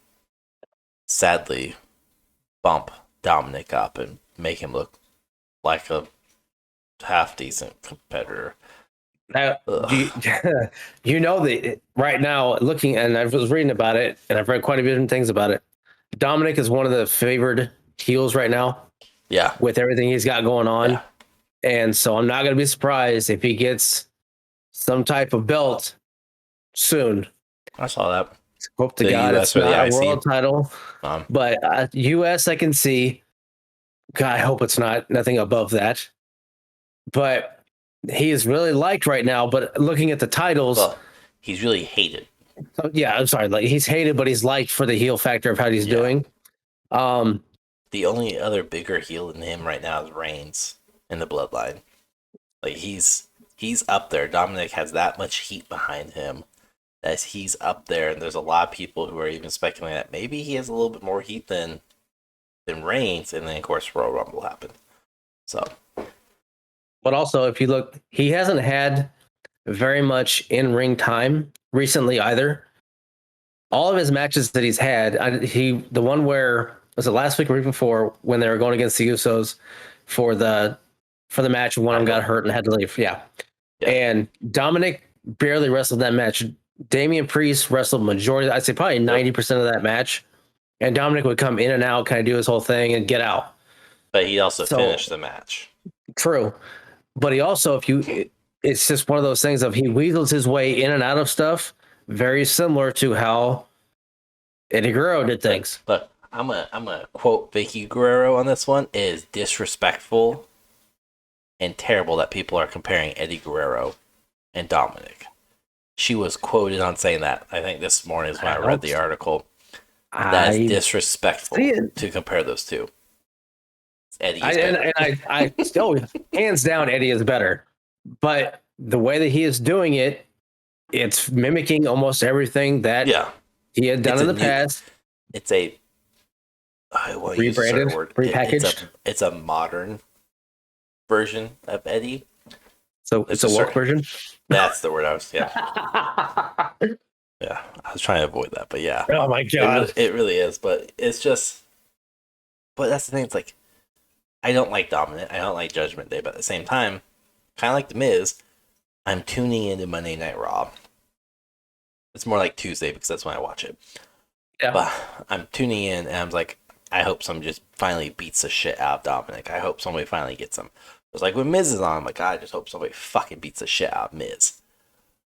sadly bump Dominic up and make him look like a half decent competitor. Now, you know that right now, looking, and I was reading about it, and I've read quite a few different things about it. Dominic is one of the favored heels right now. Yeah, with everything he's got going on, and so I'm not going to be surprised if he gets some type of belt soon. I saw that. Hope to God it's not a world title, but US I can see. God, I hope it's not nothing above that. But he is really liked right now. But looking at the titles, he's really hated. Yeah, I'm sorry. Like he's hated, but he's liked for the heel factor of how he's doing. The only other bigger heel than him right now is Reigns in the Bloodline. Like he's up there. Dominic has that much heat behind him. As he's up there, and there's a lot of people who are even speculating that maybe he has a little bit more heat than Reigns, and then of course Royal Rumble happened. So, but also if you look, he hasn't had very much in-ring time recently either. All of his matches that he's had, the one where was it last week or week before when they were going against the Usos for the match, one of them got hurt and had to leave. Yeah. And Dominic barely wrestled that match. Damian Priest wrestled majority, I'd say probably 90% of that match. And Dominic would come in and out, kind of do his whole thing and get out. But he also finished the match. True. But he also, it's just one of those things of he weasels his way in and out of stuff, very similar to how Eddie Guerrero did things. Look, I'm gonna quote Vicky Guerrero on this one. It is disrespectful and terrible that people are comparing Eddie Guerrero and Dominic. She was quoted on saying that. I think this morning is when I read the article. That is disrespectful to compare those two. Eddie is better. I still, hands down, Eddie is better. But the way that he is doing it, it's mimicking almost everything that he had done in the past. It's a rebranded, repackaged. It's a modern version of Eddie. So it's a woke version? That's the word I was, yeah, I was trying to avoid that, but yeah. Oh my God. It really is, but it's just, but that's the thing, it's like, I don't like Dominant, I don't like Judgment Day, but at the same time, kind of like The Miz, I'm tuning into Monday Night Raw. It's more like Tuesday because that's when I watch it. Yeah. But I'm tuning in and I'm like, I hope someone just finally beats the shit out of Dominic. I hope somebody finally gets him. It's like when Miz is on, I'm like, God, I just hope somebody fucking beats the shit out of Miz.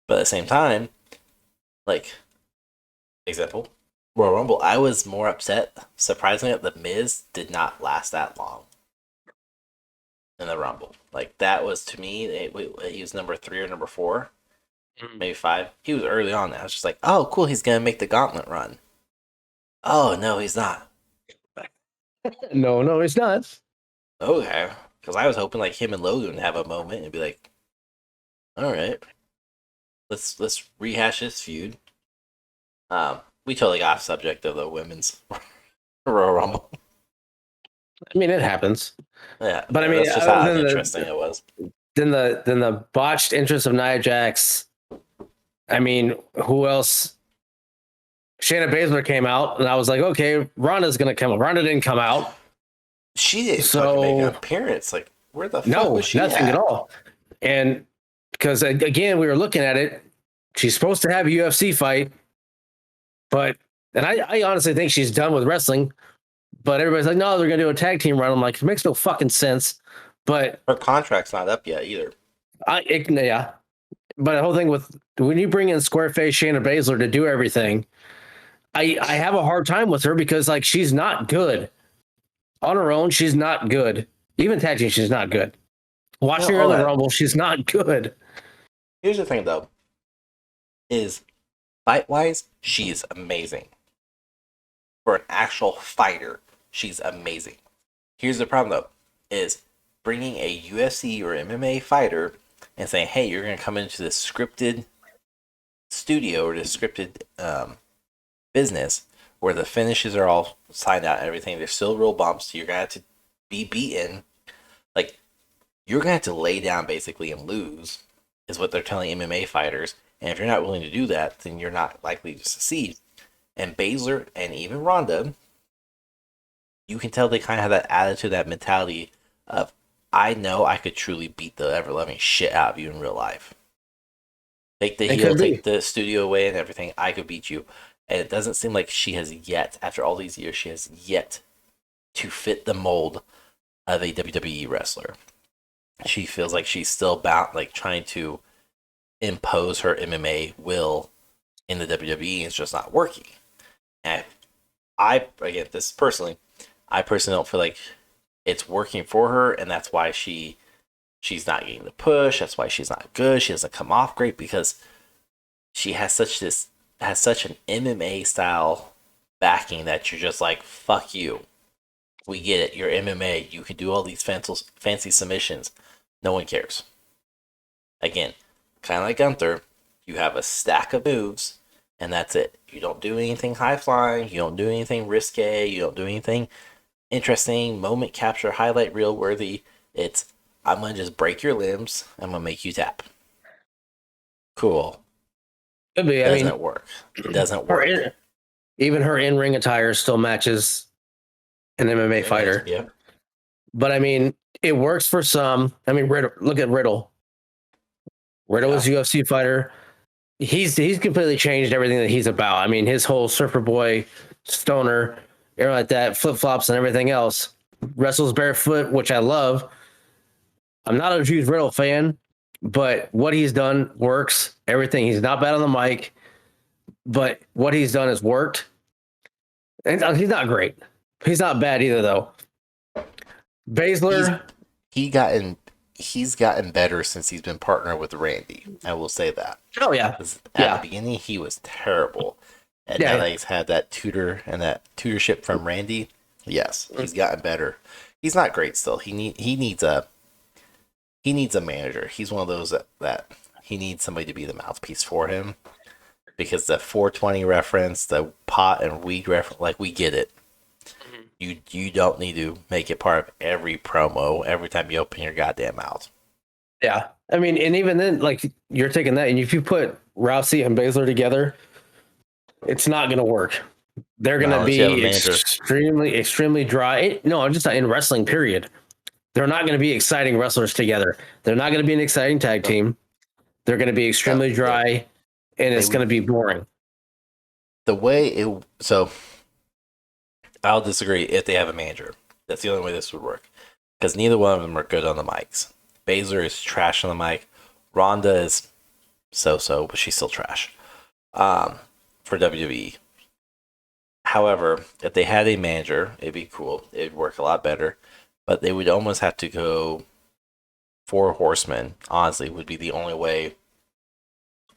But at the same time, like, example, Royal Rumble, I was more upset, surprisingly, that the Miz did not last that long in the Rumble. Like, that was, to me, he was number 3 or number 4, maybe 5. He was early on. I was just like, oh, cool, he's going to make the gauntlet run. Oh, no, he's not. No, he's not. Okay. Because I was hoping like him and Logan would have a moment and be like, all right, let's rehash this feud. We totally got off subject of the women's Royal Rumble. I mean, it happens. Yeah, but I mean, that's just how interesting it was. Then the botched entrance of Nia Jax. I mean, who else? Shayna Baszler came out, and I was like, okay, Ronda's gonna come. Ronda didn't come out. She didn't make an appearance. Like, where the fuck was she? Nothing at all. And because again, we were looking at it. She's supposed to have a UFC fight, and I honestly think she's done with wrestling. But everybody's like, no, they're gonna do a tag team run. I'm like, it makes no fucking sense. But her contract's not up yet either. Yeah. But the whole thing with when you bring in Squareface Shayna Baszler to do everything, I have a hard time with her because like she's not good on her own. She's not good. Even tag team, she's not good. Watching her in the Rumble, she's not good. Here's the thing, though, is fight-wise, she's amazing. For an actual fighter, she's amazing. Here's the problem, though, is bringing a UFC or MMA fighter and saying, hey, you're going to come into this scripted studio or this scripted business where the finishes are all signed out and everything. There's still real bumps. You're going to have to be beaten. Like, you're going to have to lay down, basically, and lose, is what they're telling MMA fighters. And if you're not willing to do that, then you're not likely to succeed. And Baszler and even Ronda, you can tell they kind of have that attitude, that mentality of, I know I could truly beat the ever-loving shit out of you in real life. Take the heel, take the studio away and everything, I could beat you. And it doesn't seem like she has yet, after all these years, she has yet to fit the mold of a WWE wrestler. She feels like she's still bound, like trying to impose her MMA will in the WWE, and it's just not working. And I personally don't feel like it's working for her, and that's why she's not getting the push. That's why she's not good. She doesn't come off great because she has such an MMA style backing that you're just like, fuck you. We get it. You're MMA. You can do all these fancy submissions. No one cares. Again, kind of like Gunther, you have a stack of moves, and that's it. You don't do anything high flying. You don't do anything risque. You don't do anything interesting, moment capture, highlight reel worthy. It's, I'm going to just break your limbs. I'm going to make you tap. Cool. Could be. Doesn't work. It doesn't work. Even her in-ring attire still matches an MMA fighter. Yeah. But I mean, it works for some. I mean, look at Riddle. Riddle is a UFC fighter. He's completely changed everything that he's about. I mean, his whole surfer boy, stoner, everything like that, flip-flops and everything else. Wrestles barefoot, which I love. I'm not a huge Riddle fan, but what he's done works. Everything. He's not bad on the mic, but what he's done has worked. And he's not great. He's not bad either, though. Baszler, he's gotten better since he's been partnered with Randy. I will say that. Oh yeah. At the beginning, he was terrible, and now that he's had that tutorship from Randy, yes, he's gotten better. He's not great still. He needs a manager. He's one of those that he needs somebody to be the mouthpiece for him, because the 420 reference, the pot and weed reference, like, we get it. You don't need to make it part of every promo every time you open your goddamn mouth. Yeah. I mean, and even then, like, you're taking that, and if you put Rousey and Baszler together, it's not going to work. They're going to be extremely dry. No, just in wrestling, period. They're not going to be exciting wrestlers together. They're not going to be an exciting tag team. They're going to be extremely dry, and it's going to be boring. So I'll disagree if they have a manager. That's the only way this would work. Because neither one of them are good on the mics. Baszler is trash on the mic. Ronda is so-so, but she's still trash for WWE. However, if they had a manager, it'd be cool. It'd work a lot better. But they would almost have to go 4 horsemen, honestly, would be the only way.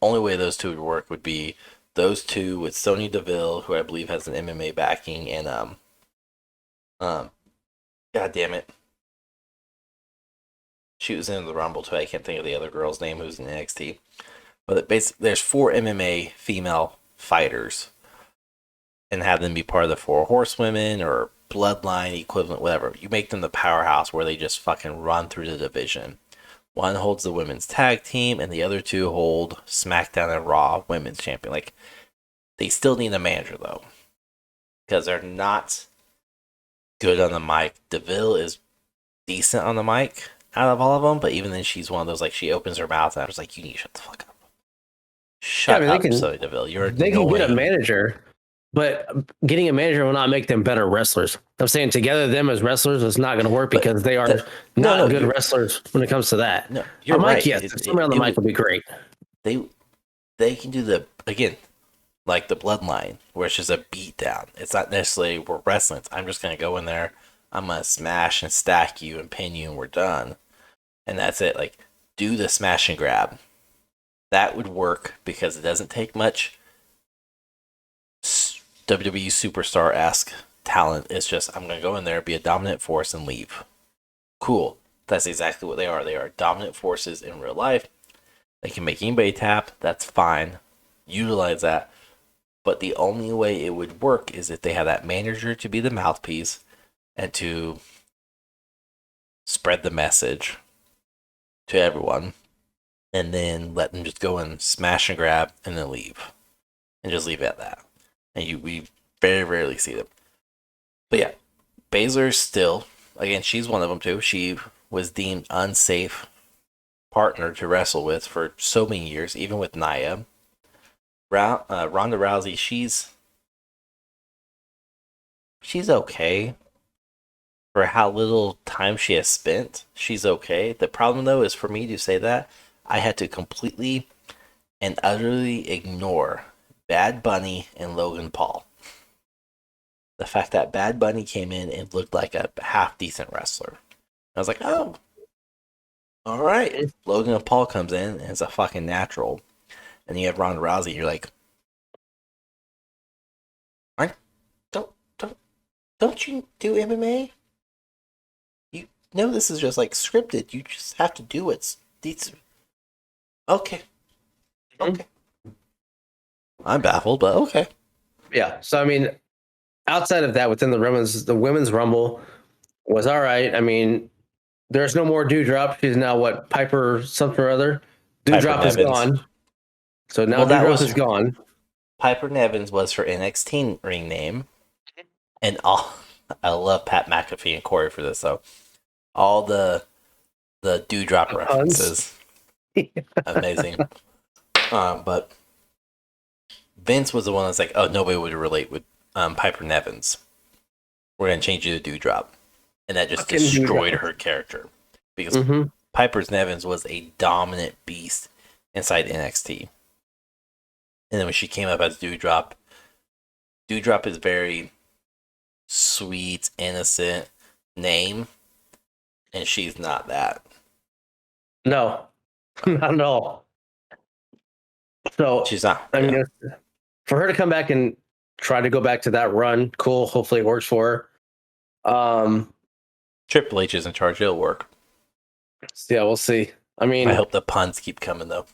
Only way those two would work would be those two with Sonya Deville, who I believe has an MMA backing, and God damn it, she was in the Rumble too. I can't think of the other girl's name who's in NXT. But basically, there's 4 MMA female fighters, and have them be part of the 4 horsewomen or Bloodline equivalent, whatever. You make them the powerhouse where they just fucking run through the division. One holds the women's tag team, and the other 2 hold SmackDown and Raw women's champion. Like, they still need a manager, though, because they're not good on the mic. Deville is decent on the mic out of all of them, but even then, she's one of those, like, she opens her mouth, and I was like, you need to shut the fuck up. Shut up, Sonya Deville. They can get a manager, but getting a manager will not make them better wrestlers. I'm saying together them as wrestlers is not going to work because they are not good wrestlers when it comes to that. No, you're right. Mic, yes, somebody on the mic would be great. They can do like the Bloodline, where it's just a beat down. It's not necessarily we're wrestling. I'm just gonna go in there. I'm gonna smash and stack you and pin you, and we're done. And that's it. Like, do the smash and grab. That would work because it doesn't take much WWE superstar-esque talent. It's just, I'm going to go in there, be a dominant force, and leave. Cool. That's exactly what they are. They are dominant forces in real life. They can make anybody tap. That's fine. Utilize that. But the only way it would work is if they have that manager to be the mouthpiece and to spread the message to everyone, and then let them just go and smash and grab and then leave. And just leave it at that. And we very rarely see them. But yeah, Baszler still, again, she's one of them too. She was deemed unsafe partner to wrestle with for so many years, even with Nia. Ronda Rousey, she's okay. For how little time she has spent, she's okay. The problem though is for me to say that, I had to completely and utterly ignore Bad Bunny and Logan Paul. The fact that Bad Bunny came in and looked like a half-decent wrestler. I was like, oh, all right. Logan Paul comes in and is a fucking natural. And you have Ronda Rousey, you're like, don't you do MMA? You know this is just like scripted. You just have to do it. Okay. I'm baffled, but okay. Yeah. So I mean, outside of that, within the women's rumble was all right. I mean, there's no more Dewdrop. She's now what, Piper something or other. Dewdrop is gone. So now Dewdrop is gone. Piper Nevins was her NXT ring name, and I love Pat McAfee and Corey for this though. All the Dewdrop references, amazing. But Vince was the one that's like, oh, nobody would relate with Piper Nevins. We're gonna change you to Dewdrop, and that just destroyed her character because Piper Nevins was a dominant beast inside NXT. And then when she came up as Dewdrop is very sweet, innocent name, and she's not that. No, not at all. So she's not. I mean, for her to come back and try to go back to that run, cool. Hopefully it works for her. Triple H is in charge. It'll work. Yeah, we'll see. I mean, I hope the puns keep coming though.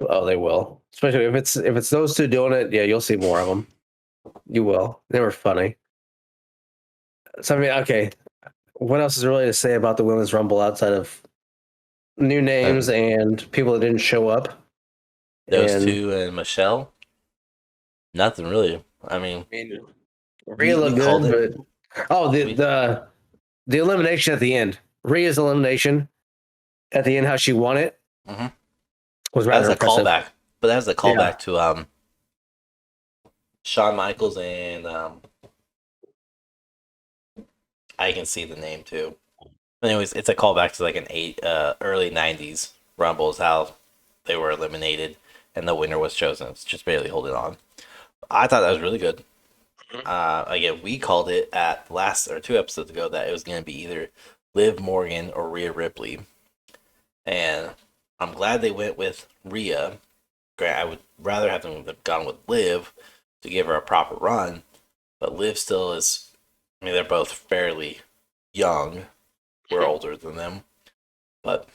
Oh, they will. Especially if it's those two doing it. Yeah, you'll see more of them. You will. They were funny. So I mean, okay. What else is there really to say about the Women's Rumble outside of new names and people that didn't show up? Those two and Michelle? Nothing really. I mean Rhea looked good, but the elimination at the end. Rhea's elimination at the end, how she won it. Mm-hmm. Was rather impressive. Callback, but that was a callback to Shawn Michaels and I can see the name too. Anyways, it's a callback to like an early '90s Rumbles, how they were eliminated and the winner was chosen. It's just barely holding on. I thought that was really good. Again, we called it at last or 2 episodes ago that it was going to be either Liv Morgan or Rhea Ripley, and I'm glad they went with Rhea. I would rather have them gone with Liv to give her a proper run, but Liv still is. I mean, they're both fairly young. We're older than them, but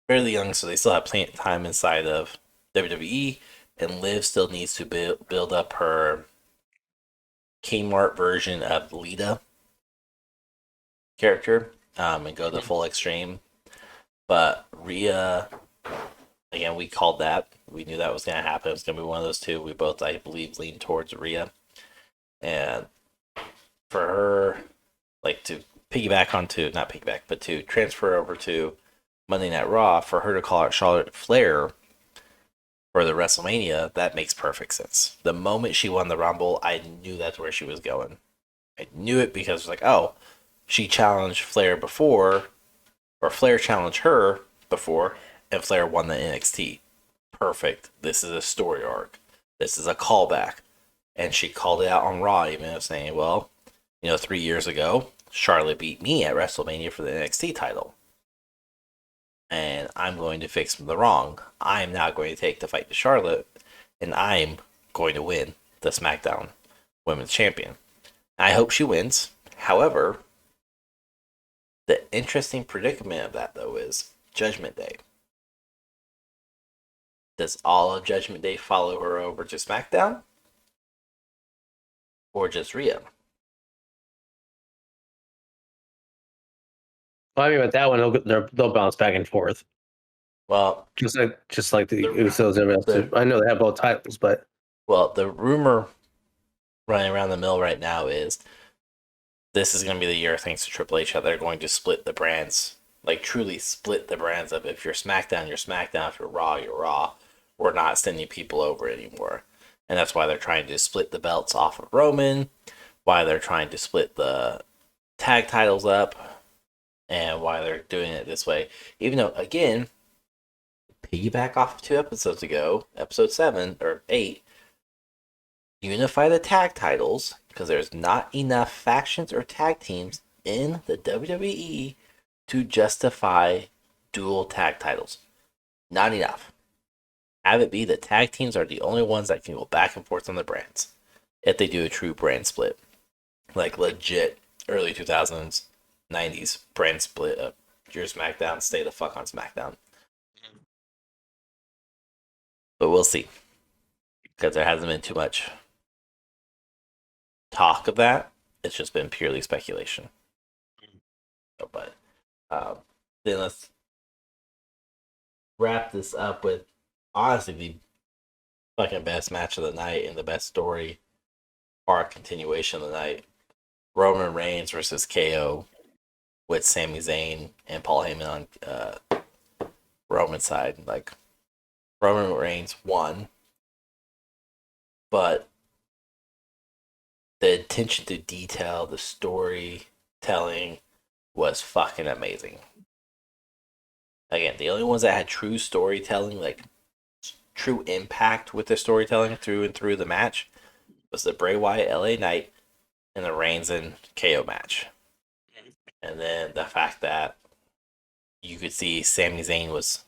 fairly young, so they still have plenty of time inside of WWE. And Liv still needs to build up her Kmart version of Lita character and go the full extreme. But Rhea, again, we called that. We knew that was going to happen. It was going to be one of those two. We both, I believe, leaned towards Rhea. And for her, like, to to transfer over to Monday Night Raw, for her to call out Charlotte Flair for the WrestleMania, that makes perfect sense. The moment she won the Rumble, I knew that's where she was going. I knew it because it was like, oh, she challenged Flair before, or Flair challenged her before, and Flair won the NXT. Perfect. This is a story arc. This is a callback. And she called it out on Raw, even though saying, well, 3 years ago, Charlotte beat me at WrestleMania for the NXT title. And I'm going to fix the wrong. I'm now going to take the fight to Charlotte, and I'm going to win the SmackDown Women's Champion. I hope she wins. However, the interesting predicament of that, though, is Judgment Day. Does all of Judgment Day follow her over to SmackDown? Or just Rhea? Well, I mean, with that one, they'll bounce back and forth. Well, just like the Usos and everybody else. I know they have both titles, but the rumor running around the mill right now is this is going to be the year, thanks to Triple H, that they're going to split the brands, like truly split the brands up. If you're SmackDown, you're SmackDown. If you're Raw, you're Raw. We're not sending people over anymore. And that's why they're trying to split the belts off of Roman, why they're trying to split the tag titles up, and why they're doing it this way. Even though, again, piggyback off of 2 episodes ago, episode 7 or 8, unify the tag titles, because there's not enough factions or tag teams in the WWE to justify dual tag titles. Not enough. Have it be that tag teams are the only ones that can go back and forth on the brands if they do a true brand split. Like legit early 2000s, 90s brand split of your SmackDown, stay the fuck on SmackDown. But we'll see. Because there hasn't been too much talk of that. It's just been purely speculation. But then let's wrap this up with honestly the fucking best match of the night and the best story arc continuation of the night. Roman Reigns versus KO with Sami Zayn and Paul Heyman on Roman's side. Like, Roman Reigns won, but the attention to detail, the storytelling was fucking amazing. Again, the only ones that had true storytelling, like true impact with the storytelling through and through the match, was the Bray Wyatt LA Knight and the Reigns and KO match. And then the fact that you could see Sami Zayn was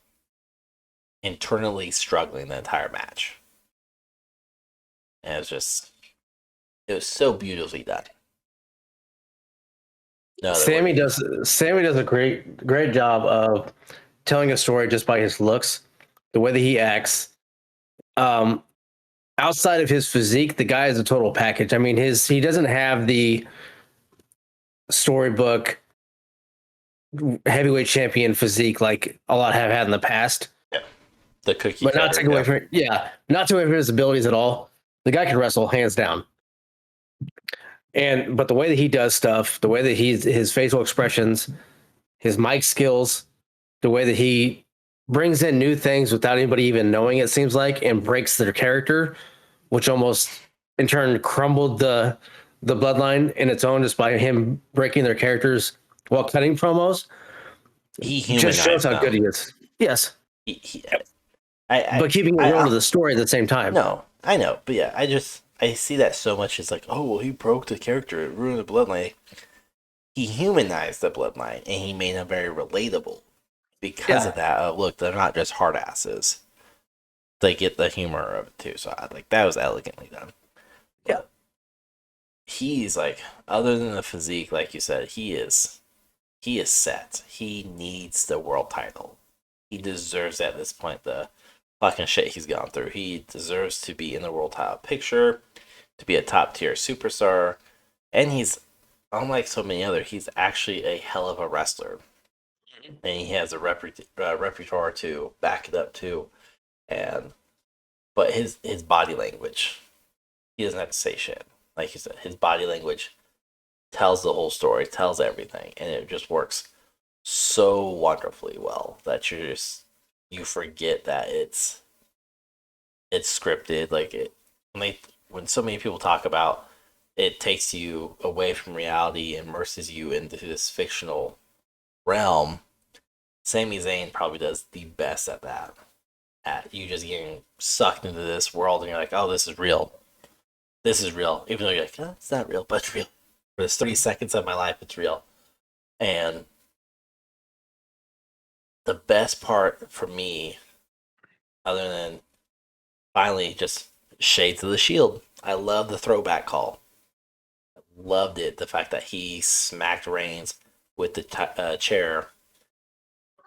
internally struggling the entire match. And it was so beautifully done. Sammy does a great job of telling a story just by his looks, the way that he acts. Outside of his physique, the guy is a total package. I mean, he doesn't have the storybook heavyweight champion physique like a lot have had in the past. Yeah. The cookie. But not take away from his abilities at all. The guy can wrestle hands down. But the way that he does stuff, the way that his facial expressions, his mic skills, the way that he brings in new things without anybody even knowing, it seems like, and breaks their character, which almost in turn crumbled the bloodline in its own just by him breaking their characters while cutting promos. He just shows how good he is. Yes. But keeping it real to the story at the same time. No, I know. But yeah, I see that so much. It's like, oh, well, he broke the character. It ruined the bloodline. He humanized the bloodline, and he made them very relatable. Because of that, look, they're not just hard asses. They get the humor of it, too. So, that was elegantly done. Yeah. He's, other than the physique, like you said, he is set. He needs the world title. He deserves at this point the fucking shit he's gone through. He deserves to be in the world title picture, to be a top tier superstar, and he's, unlike so many others, he's actually a hell of a wrestler, and he has a repertoire to back it up too. But his body language, he doesn't have to say shit. Like you said, his body language tells the whole story, tells everything, and it just works so wonderfully well that you forget that it's it's scripted. Like when so many people talk about it takes you away from reality, immerses you into this fictional realm. Sami Zayn probably does the best at that. At you just getting sucked into this world, and you're like, "Oh, this is real. This is real." Even though you're like, "Oh, it's not real, but it's real." For this 30 seconds of my life, it's real. And the best part for me, other than finally just Shades of the Shield, I love the throwback call. Loved it. The fact that he smacked Reigns with the chair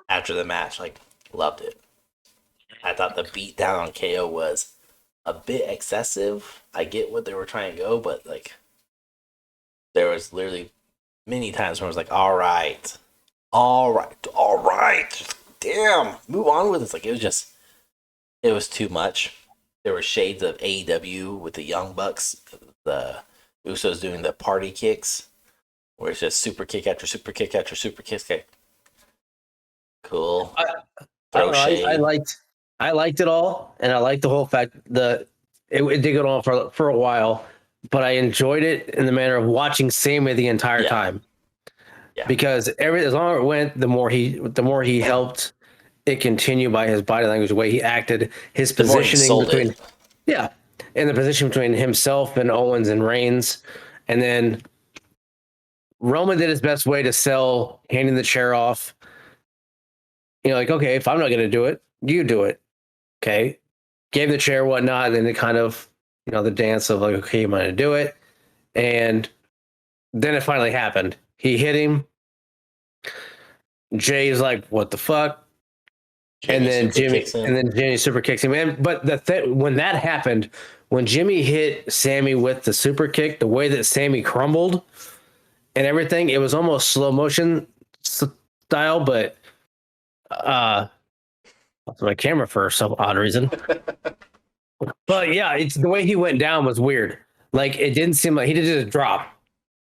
after the match. Like, loved it. I thought the beat down on KO was a bit excessive. I get what they were trying to go, but like, there was literally many times where I was like, all right, damn, move on with it. It's like, it was too much. There were shades of AEW with the Young Bucks, the Usos doing the party kicks, where it's just super kick after super kick after super kick. Cool. I liked it all, and I liked the whole fact that it did go on for a while, but I enjoyed it in the manner of watching Sammy the entire time. Yeah. Because as long as it went, the more he helped it continue by his body language, the way he acted, his positioning between and the position between himself and Owens and Reigns, and then Roman did his best way to sell handing the chair off. You know, like, okay, if I'm not going to do it, you do it. Okay. Gave the chair, whatnot. And then it kind of, the dance of like, okay, I'm going to do it. And then it finally happened. He hit him. Jay's like, what the fuck? Jimmy super kicks him. But when that happened, when Jimmy hit Sammy with the super kick, the way that Sammy crumbled and everything, it was almost slow motion style, but my camera for some odd reason. But yeah, it's the way he went down was weird. Like, it didn't seem like he did just drop.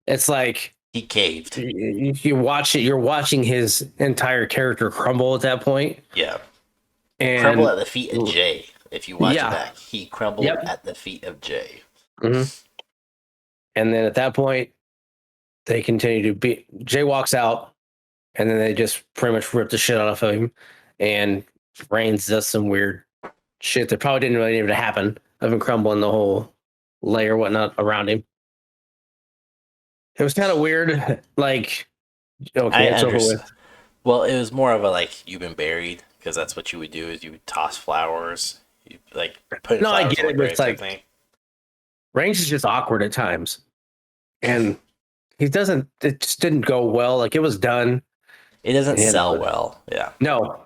It's like he caved. You watch it, you're watching his entire character crumble at that point. Yeah. And crumble at the feet of Jay. If you watch it back, he crumbled at the feet of Jay. Mm-hmm. And then at that point, they continue to beat. Jay walks out, and then they just pretty much rip the shit out of him. And Reigns does some weird shit that probably didn't really need to happen of him crumbling the whole layer, whatnot, around him. It was kind of weird. Like, okay, it's over with. Well, it was more of a like, you've been buried, because that's what you would do, is you would toss flowers. You like put flowers. I get it, but it's like Reigns is just awkward at times, and it just didn't go well. Like, it was done. It doesn't sell well. Yeah. No.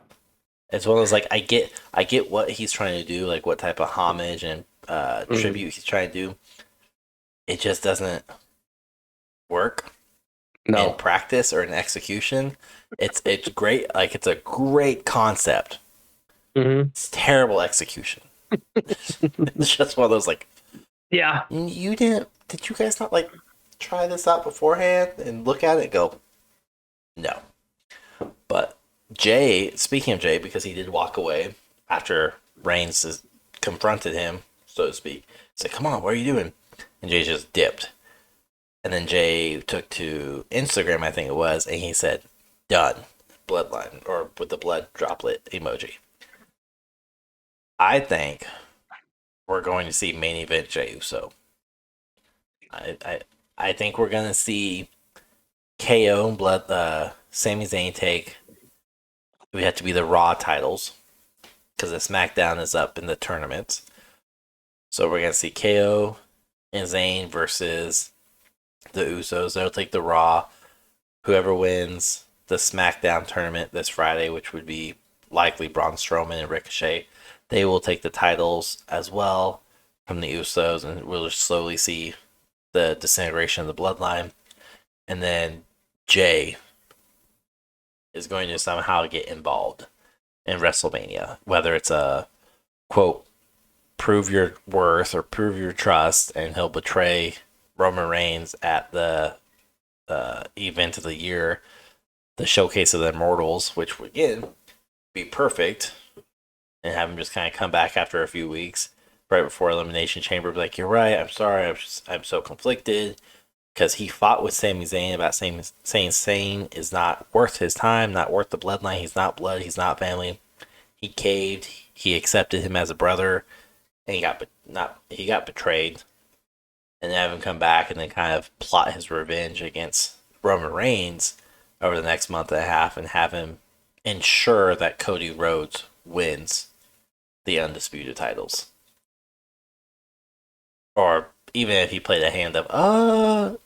It's one of those, like, I get what he's trying to do, like what type of homage and tribute he's trying to do. It just doesn't work in practice or in execution. It's great. Like, it's a great concept. Mm-hmm. It's terrible execution. It's just one of those, like, yeah. Did you guys not, like, try this out beforehand and look at it and go, no. But Jay, speaking of Jay, because he did walk away after Reigns confronted him, so to speak, he said, come on, what are you doing? And Jay just dipped. And then Jay took to Instagram, I think it was, and he said, done. Bloodline, or with the blood droplet emoji. I think we're going to see main event Jey Uso. I think we're going to see KO and Sami Zayn take. We have to be the Raw titles, because the SmackDown is up in the tournaments. So we're going to see KO and Zayn versus the Usos. They'll take the Raw. Whoever wins the SmackDown tournament this Friday, which would be likely Braun Strowman and Ricochet, they will take the titles as well from the Usos, and we'll slowly see the disintegration of the bloodline. And then Jay is going to somehow get involved in WrestleMania, whether it's a, quote, prove your worth or prove your trust, and he'll betray Roman Reigns at the event of the year, the Showcase of the Immortals, which would, again, be perfect, and have him just kind of come back after a few weeks right before Elimination Chamber, be like, "You're right. I'm sorry. I'm so conflicted." Because he fought with Sami Zayn about saying Zayn is not worth his time, not worth the bloodline. He's not blood. He's not family. He caved. He accepted him as a brother, and he got betrayed. And have him come back and then kind of plot his revenge against Roman Reigns over the next month and a half, and have him ensure that Cody Rhodes wins the undisputed titles. Or even if he played a hand of,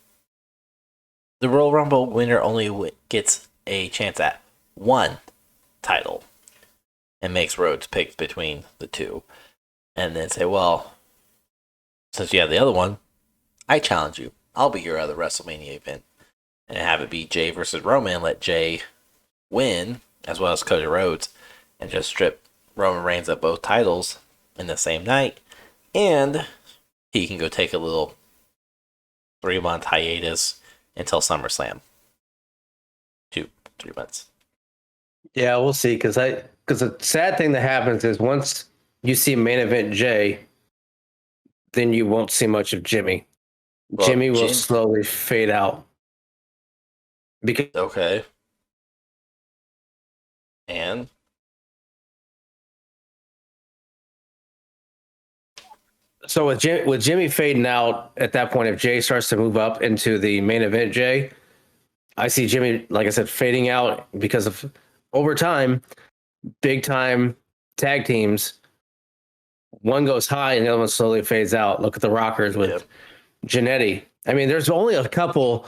the Royal Rumble winner only gets a chance at one title, and makes Rhodes pick between the two, and then say, well, since you have the other one, I challenge you. I'll be your other WrestleMania event, and have it be Jay versus Roman. Let Jay win, as well as Cody Rhodes, and just strip Roman Reigns of both titles in the same night, and he can go take a little 3-month hiatus until SummerSlam. 3 months. Yeah, we'll see. Because the sad thing that happens is once you see main event Jay, then you won't see much of Jimmy. Well, Jimmy will slowly fade out. Okay. And so with Jimmy fading out at that point, if Jay starts to move up into the main event Jay, I see Jimmy, like I said, fading out because of over time, big time tag teams. One goes high and the other one slowly fades out. Look at the Rockers with Jannetty. I mean, there's only a couple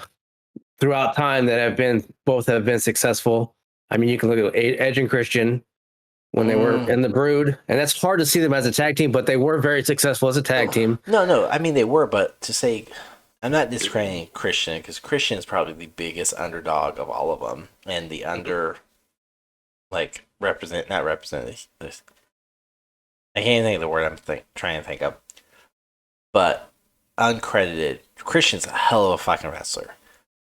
throughout time that have been successful. I mean, you can look at Edge and Christian when they were in the Brood, and that's hard to see them as a tag team, but they were very successful as a tag team. No, I mean they were, but to say, I'm not discrediting Christian, because Christian is probably the biggest underdog of all of them, and the not represented. I can't even think of the word I'm trying to think of, but uncredited. Christian's a hell of a fucking wrestler.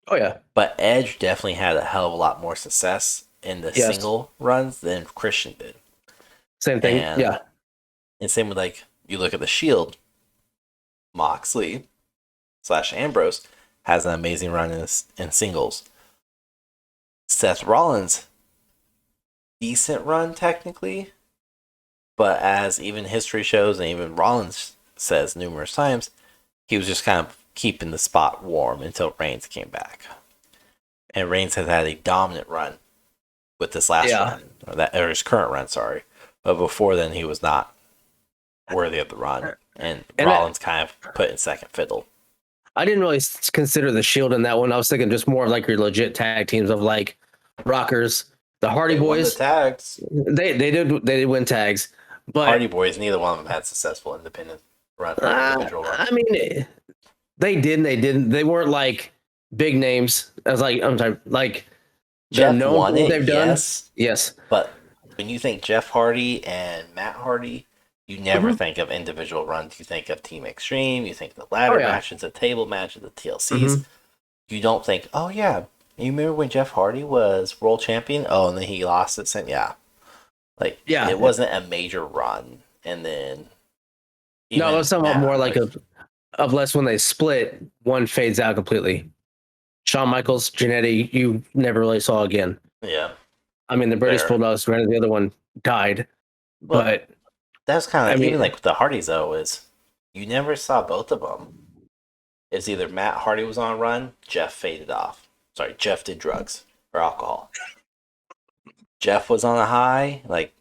Oh yeah, but Edge definitely had a hell of a lot more success in the single runs than Christian did. Same thing, yeah. And same with, like, you look at the Shield, Moxley / Ambrose has an amazing run in singles. Seth Rollins, decent run technically, but as even history shows and even Rollins says numerous times, he was just kind of keeping the spot warm until Reigns came back. And Reigns has had a dominant run with this last run, or his current run, sorry. But before then, he was not worthy of the run, and Rollins kind of put in second fiddle. I didn't really consider the Shield in that one. I was thinking just more of like your legit tag teams of like Rockers, the Hardy Boys. Won the tags. They did win tags, but Hardy Boys, neither one of them had successful independent run. Individual run. I mean, they didn't. They weren't like big names. I was like, I'm sorry, like Jeff won it. They've done. Yes. But when you think Jeff Hardy and Matt Hardy, you never think of individual runs. You think of Team Extreme. You think of the ladder matches, the table matches, the TLCs. You don't think, oh yeah, you remember when Jeff Hardy was world champion? Oh, and then he lost it. It wasn't a major run. And then it was somewhat more like of less when they split, one fades out completely. Shawn Michaels, Jannetty, you never really saw again. Yeah. I mean, the British Bulldogs, granted, the other one died. But that's kind of, even like with the Hardys, though, is you never saw both of them. It's either Matt Hardy was on a run, Jeff faded off. Sorry, Jeff did drugs or alcohol. Jeff was on a high, like...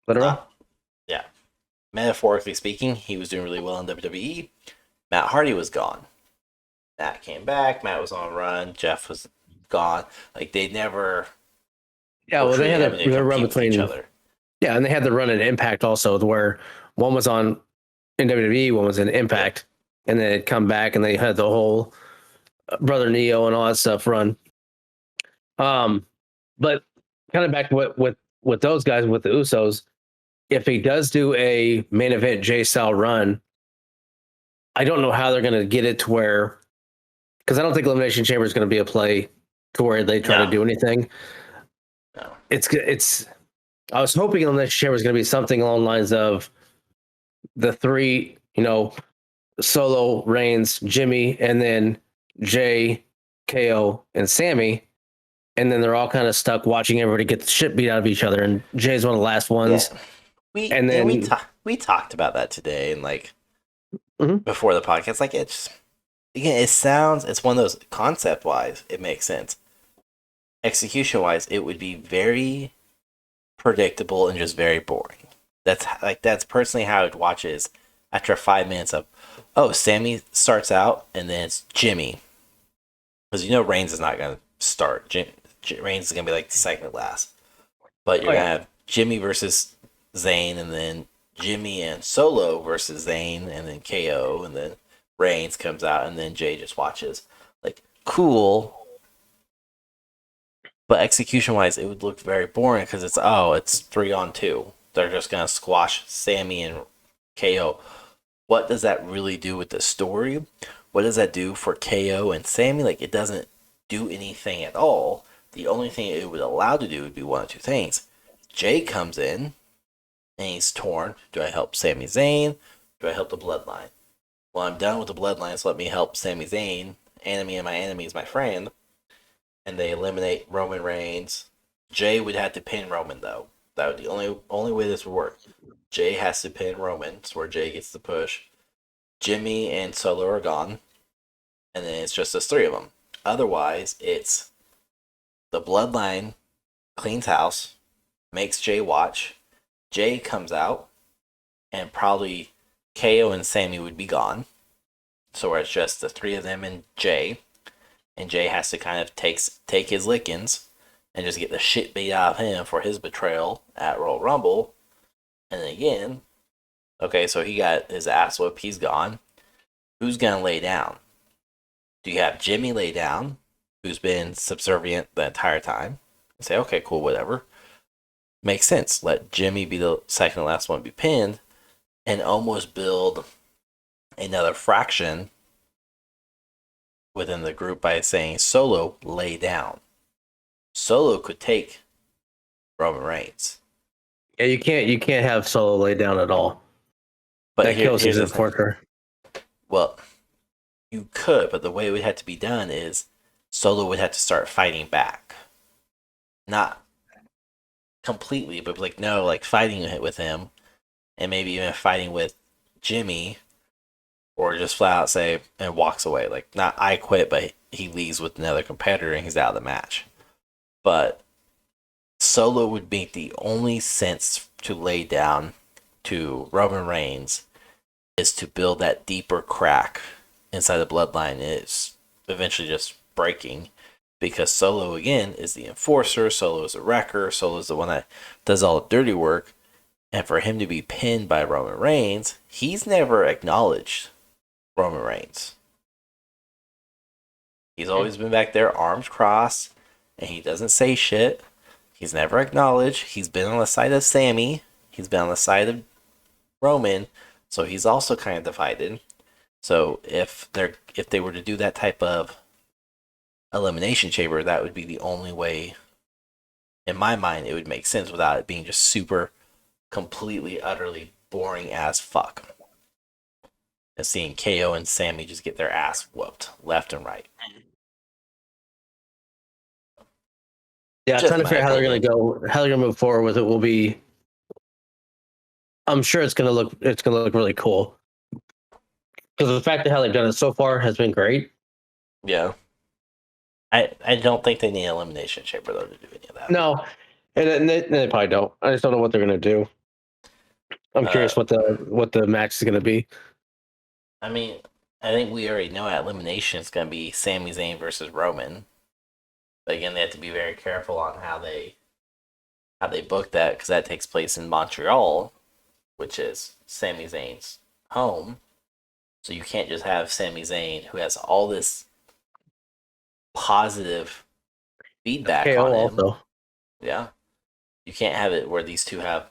Literal? Yeah. Metaphorically speaking, he was doing really well in WWE. Matt Hardy was gone. Matt came back, Matt was on a run, Jeff was gone. Like, they never... Yeah, well, they had a run between each other. Yeah, and they had the run in Impact also, where one was in WWE, one was in Impact, and then they'd come back and they had the whole Brother Neo and all that stuff run. But kind of back to with those guys, with the Usos, if he does do a main event J-style run, I don't know how they're going to get it to where, because I don't think Elimination Chamber is going to be a play to where they try to do anything. No. It's. I was hoping Elimination Chamber was going to be something along the lines of the three, Solo, Reigns, Jimmy, and then Jay, KO, and Sammy. And then they're all kind of stuck watching everybody get the shit beat out of each other. And Jay's one of the last ones. Yeah, And then we talked about that today, and like Mhm. before the podcast, like it's one of those concept wise, it makes sense. Execution wise, it would be very predictable and just very boring. That's personally how I'd watch it is after 5 minutes of, oh, Sammy starts out and then it's Jimmy. Because Reigns is not going to start. Reigns is going to be like the second last. But you're going to have Jimmy versus Zayn, and then Jimmy and Solo versus Zayn, and then KO, and then Reigns comes out, and then Jay just watches. Like, cool. But execution-wise, it would look very boring because it's 3-on-2. They're just going to squash Sammy and KO. What does that really do with the story? What does that do for KO and Sammy? Like, it doesn't do anything at all. The only thing it would allow to do would be one of two things. Jay comes in, and he's torn. Do I help Sami Zayn? Do I help the Bloodline? Well, I'm done with the Bloodline, so let me help Sami Zayn. Enemy of my enemy is my friend. And they eliminate Roman Reigns. Jay would have to pin Roman, though. That would be the only way this would work. Jay has to pin Roman. It's where Jay gets the push. Jimmy and Solo are gone. And then it's just the three of them. Otherwise, it's the Bloodline cleans house, makes Jay watch. Jay comes out, and probably KO and Sammy would be gone. So where it's just the three of them and Jay. And Jay has to kind of take his lickings and just get the shit beat out of him for his betrayal at Royal Rumble. And then again, okay, so he got his ass whooped. He's gone. Who's going to lay down? Do you have Jimmy lay down, who's been subservient the entire time? And say, okay, cool, whatever. Makes sense. Let Jimmy be the second to last one to be pinned and almost build another fraction within the group by saying Solo lay down. Solo could take Roman Reigns. Yeah, you can't have Solo lay down at all. But that kills his enforcer. Well, you could, but the way it would have to be done is Solo would have to start fighting back. Not completely, but fighting with him, and maybe even fighting with Jimmy, or just flat out say and walks away. Like, not I quit, but he leaves with another competitor and he's out of the match. But Solo would make the only sense to lay down to Roman Reigns is to build that deeper crack inside the Bloodline is eventually just breaking, because Solo again is the enforcer, Solo is a wrecker, Solo is the one that does all the dirty work, and for him to be pinned by Roman Reigns, he's never acknowledged Roman Reigns. He's always been back there, arms crossed, and he doesn't say shit. He's never acknowledged. He's been on the side of Sammy. He's been on the side of Roman, so he's also kind of divided. So if they were to do that type of elimination chamber, that would be the only way, in my mind, it would make sense without it being just super, completely, utterly boring as fuck. And seeing KO and Sammy just get their ass whooped left and right. Yeah, I'm trying to figure out how they're going to go, how they're going to move forward with it. Will be, I'm sure it's going to look really cool, because the fact of how they've done it so far has been great. Yeah, I don't think they need an elimination chamber though to do any of that. No, and they probably don't. I just don't know what they're going to do. I'm curious what the match is going to be. I mean, I think we already know at elimination it's going to be Sami Zayn versus Roman. But again, they have to be very careful on how they book that, because that takes place in Montreal, which is Sami Zayn's home. So you can't just have Sami Zayn, who has all this positive feedback on him. Also. Yeah. You can't have it where these two have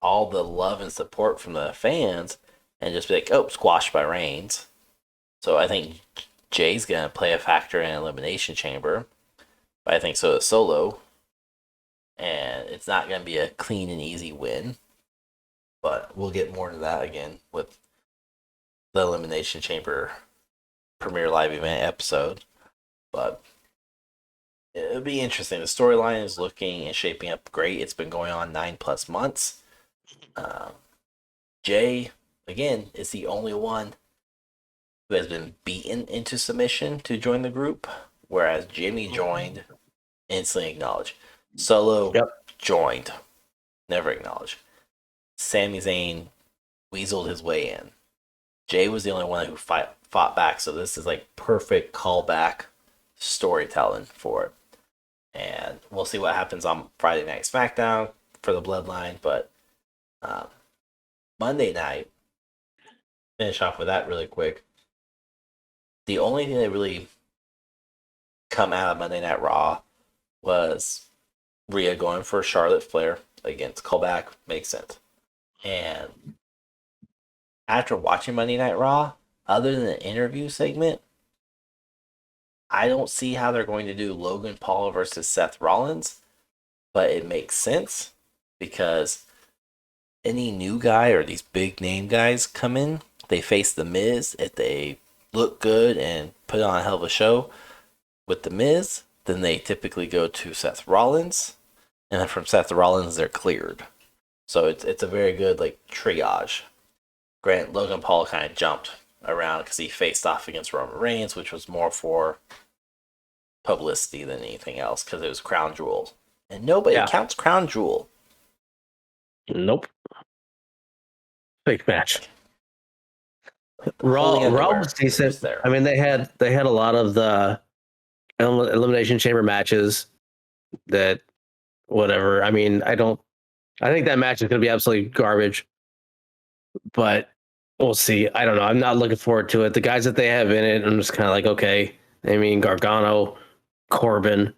all the love and support from the fans and just be like, oh, squashed by Reigns. So I think Jay's going to play a factor in Elimination Chamber. But I think so is Solo. And it's not going to be a clean and easy win. but we'll get more into that again with the Elimination Chamber Premier Live Event episode. But it'll be interesting. The storyline is looking and shaping up great. It's been going on 9+ months. Jay, again, is the only one who has been beaten into submission to join the group, whereas Jimmy joined, instantly acknowledged. Solo joined, never acknowledged. Sami Zayn weaseled his way in. Jay was the only one who fought back, so this is like perfect callback storytelling for it. And we'll see what happens on Friday Night SmackDown for the Bloodline, but Monday night, finish off with that really quick. The only thing that really come out of Monday Night Raw was Rhea going for Charlotte Flair against callback. Makes sense. And after watching Monday Night Raw, other than the interview segment, I don't see how they're going to do Logan Paul versus Seth Rollins, but it makes sense because any new guy or these big name guys come in, they face The Miz. If they look good and put on a hell of a show with The Miz, then they typically go to Seth Rollins, and then from Seth Rollins, they're cleared. So it's a very good like triage. Grant, Logan Paul kind of jumped around because he faced off against Roman Reigns, which was more for publicity than anything else because it was Crown Jewel. And nobody counts Crown Jewel. Nope. Fake match. Raw was decent. I mean, they had a lot of the Elimination Chamber matches that whatever. I mean, I think that match is going to be absolutely garbage, but we'll see. I don't know. I'm not looking forward to it. The guys that they have in it, I'm just kind of like, okay. I mean, Gargano, Corbin.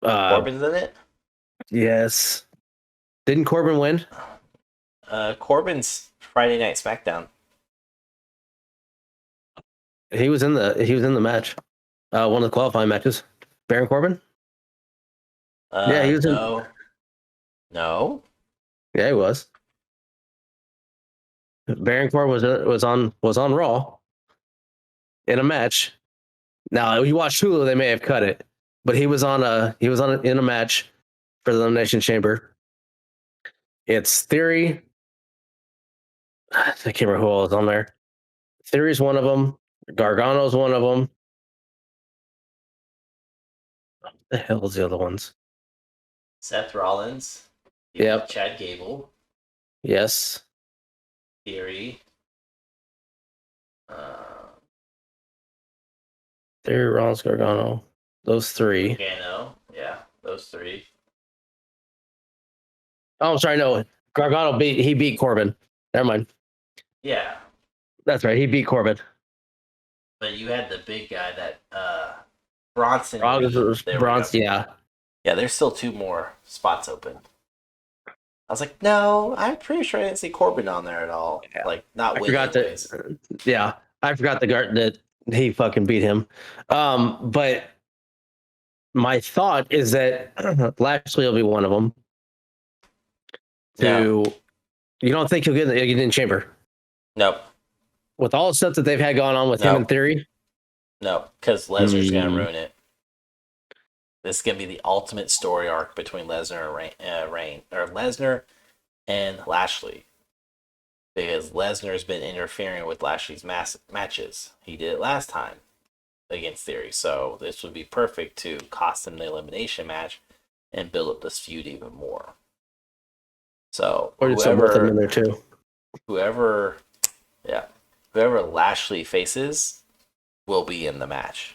Corbin's in it? Yes. Didn't Corbin win? Corbin's Friday Night SmackDown. He was in the match. One of the qualifying matches. Baron Corbin? Yeah, he was No. Yeah, he was. Baron Corbin was on Raw in a match. Now, you watch Hulu, they may have cut it, but he was in a match for the Elimination Chamber. It's Theory. I can't remember who else was on there. Theory's one of them. Gargano's one of them. What the hell is the other ones? Seth Rollins. Yep. Chad Gable. Yes. Theory. Theory, Rollins, Gargano. Those three. Gargano. Yeah, those three. Oh, I'm sorry. No, Gargano beat Corbin. Never mind. Yeah. That's right. He beat Corbin. But you had the big guy that Bronson. Bronson, yeah. Yeah, there's still 2 more spots open. I was like, no, I'm pretty sure I didn't see Corbin on there at all. Yeah. Like, not I forgot that. Yeah, I forgot that he fucking beat him. But my thought is that Lashley will be one of them. You don't think he'll get in Chamber? Nope. With all the stuff that they've had going on with him in Theory? No, because Lesnar's going to ruin it. This is going to be the ultimate story arc between Lesnar and Lesnar and Lashley. Because Lesnar's been interfering with Lashley's matches. He did it last time against Theory. So this would be perfect to cost him the elimination match and build up this feud even more. So whoever Lashley faces will be in the match.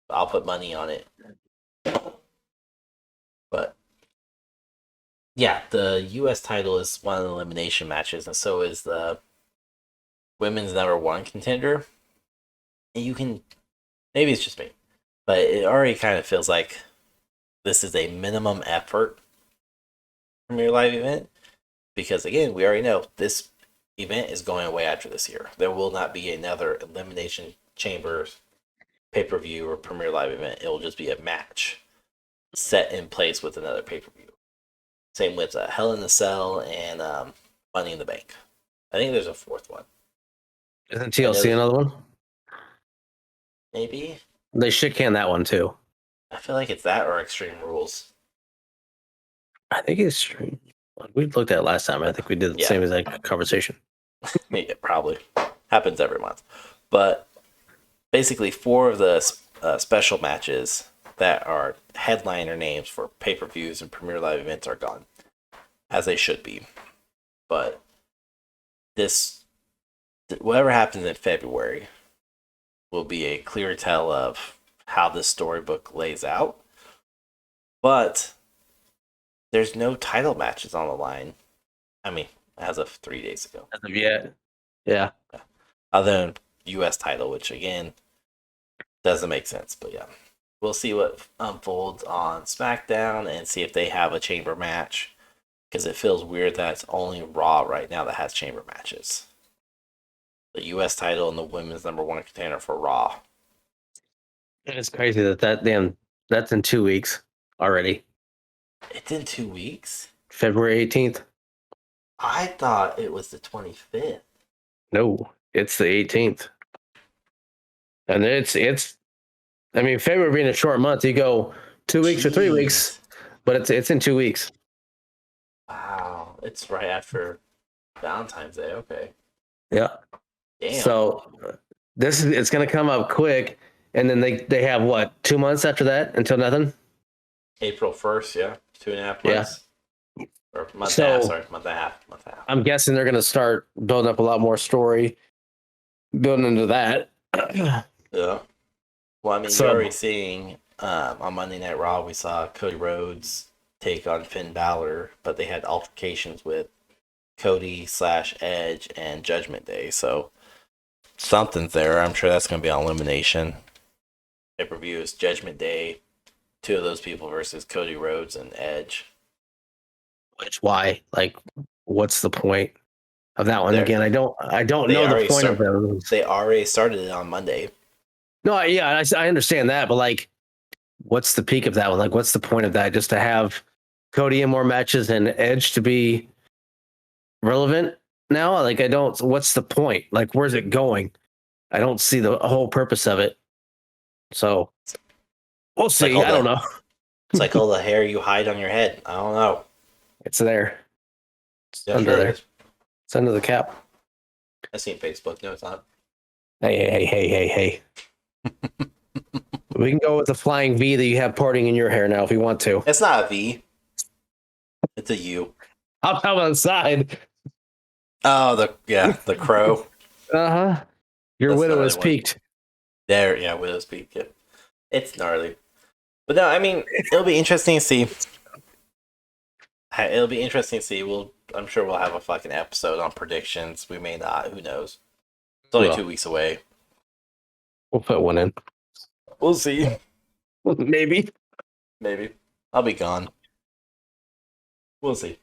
I'll put money on it. But yeah, the U.S. title is one of the elimination matches, and so is the women's #1 contender. And you can, maybe it's just me, but it already kind of feels like this is a minimum effort Premier Live event, because again, we already know this event is going away after this year. There will not be another Elimination Chambers pay-per-view or Premier Live event. It will just be a match set in place with another pay-per-view. Same with Hell in a Cell and Money in the Bank. I think there's a fourth one. Isn't TLC another one? Maybe. They shit can that one too. I feel like it's that or Extreme Rules. I think it's Extreme. We looked at it last time. I think we did the same exact conversation. Yeah, probably. Happens every month. But basically 4 of the special matches that are headliner names for pay-per-views and Premier Live events are gone. As they should be. But whatever happens in February will be a clear tell of how this storybook lays out. But there's no title matches on the line. I mean, as of 3 days ago. As of yet. Yeah. Other than U.S. title, which again doesn't make sense. But yeah, we'll see what unfolds on SmackDown and see if they have a chamber match. Because it feels weird that it's only Raw right now that has chamber matches. The U.S. title and the women's number 1 contender for Raw. It's crazy that's in 2 weeks already. It's in 2 weeks? February 18th. I thought it was the 25th. No, it's the 18th. And it's I mean, February being a short month, you go 2 weeks or 3 weeks, but it's in 2 weeks. Wow. It's right after Valentine's Day. Okay. Yeah. Damn. So it's going to come up quick, and then they have what, 2 months after that until nothing? April 1st, yeah. 2.5 months. Yeah. Or month and a half. I'm guessing they're going to start building up a lot more story, building into that. Yeah. Well, I mean, you're already seeing on Monday Night Raw, we saw Cody Rhodes take on Finn Balor, but they had altercations with Cody/Edge and Judgment Day, so something's there. I'm sure that's going to be on Elimination. Pay-per-view is Judgment Day, 2 of those people versus Cody Rhodes and Edge. Why? Like, what's the point of that one? Again, I don't know the point of it. They already started it on Monday. No, yeah, I understand that, but like, what's the peak of that one? Like, what's the point of that? Just to have Cody in more matches and Edge to be relevant now? Like, what's the point? Like, where's it going? I don't see the whole purpose of it. So we'll see. I don't know. It's like all the hair you hide on your head. I don't know. It's there. It's under there. It's under the cap. I seen Facebook. No, it's not. Hey. We can go with the flying V that you have parting in your hair now if you want to. It's not a V. It's a U. How about on the side? Oh, the crow. Uh-huh. Your widow is peaked. There, yeah, widow's peak. Yeah. It's gnarly. But no, I mean, it'll be interesting to see. I'm sure we'll have a fucking episode on predictions. We may not. Who knows? It's only 2 weeks away. We'll put one in. We'll see. Maybe. I'll be gone. We'll see.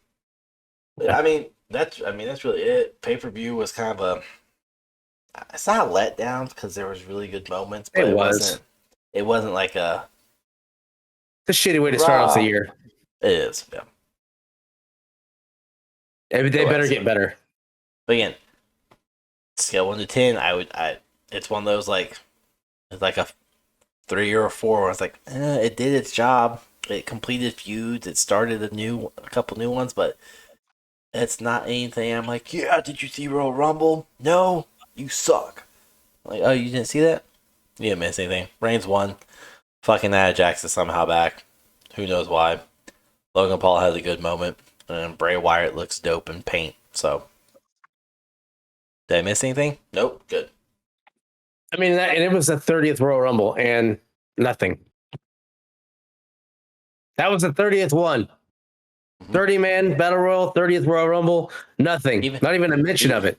Yeah. I mean, that's really it. Pay-per-view was kind of it's not a letdown because there was really good moments, but it wasn't like it's a shitty way to start off the year. It is, yeah. They better get better. But again, scale 1 to 10, it's one of those it's like a 3 or a 4 where it's like, it did its job. It completed feuds. It started a couple new ones, but it's not anything. I'm like, yeah, did you see Royal Rumble? No, you suck. I'm like, oh, you didn't see that? You didn't miss anything. Reigns won. Fucking Nia Jax is somehow back. Who knows why? Logan Paul has a good moment. And Bray Wyatt looks dope in paint. So, did I miss anything? Nope. Good. I mean, and it was the 30th Royal Rumble and nothing. That was the 30th one. 30-man Battle Royal, 30th Royal Rumble, nothing. Not even a mention of it.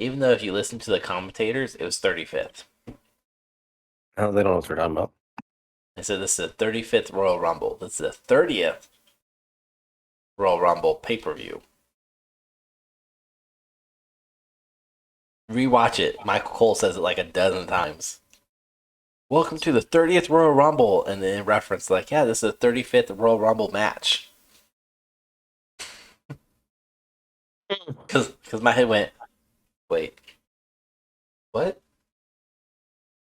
Even though if you listen to the commentators, it was 35th. Oh, they don't know what they're talking about. I said this is the 35th Royal Rumble. This is the 30th Royal Rumble pay-per-view. Rewatch it. Michael Cole says it like a dozen times. Welcome to the 30th Royal Rumble. And then reference this is the 35th Royal Rumble match. Because my head went, wait, what?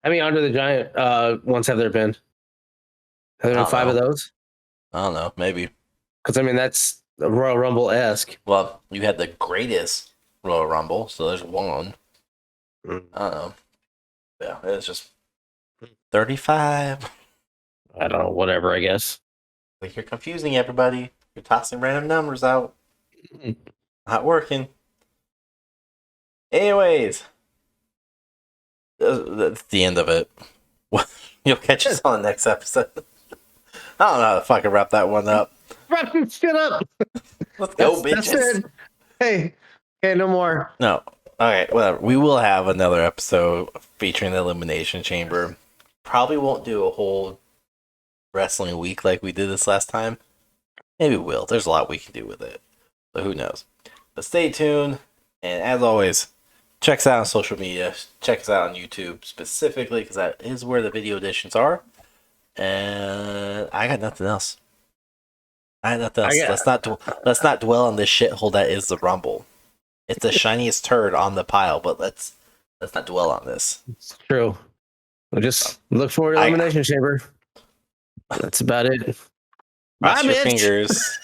How many Andre the Giant ones have there been? Have there been 5 of those? I don't know, maybe. Because I mean, that's Royal Rumble-esque. Well, you had the greatest Royal Rumble, so there's one. I don't know. Yeah, it's just 35. I don't know, whatever, I guess. Like, you're confusing everybody. You're tossing random numbers out. Not working. Anyways, that's the end of it. You'll catch us on the next episode. I don't know how to fucking wrap that one up. Wrap this shit up. Let's go, bitches. That's it. Hey, no more. No. All right, whatever. We will have another episode featuring the Elimination Chamber. Probably won't do a whole wrestling week like we did this last time. Maybe we will. There's a lot we can do with it. But who knows? But stay tuned. And as always, check us out on social media. Check us out on YouTube specifically because that is where the video editions are. And I got nothing else. Let's not dwell on this shithole that is the Rumble. It's the shiniest turd on the pile, but let's not dwell on this. It's true. We'll just look forward to Elimination Chamber. That's about it. Cross your fingers.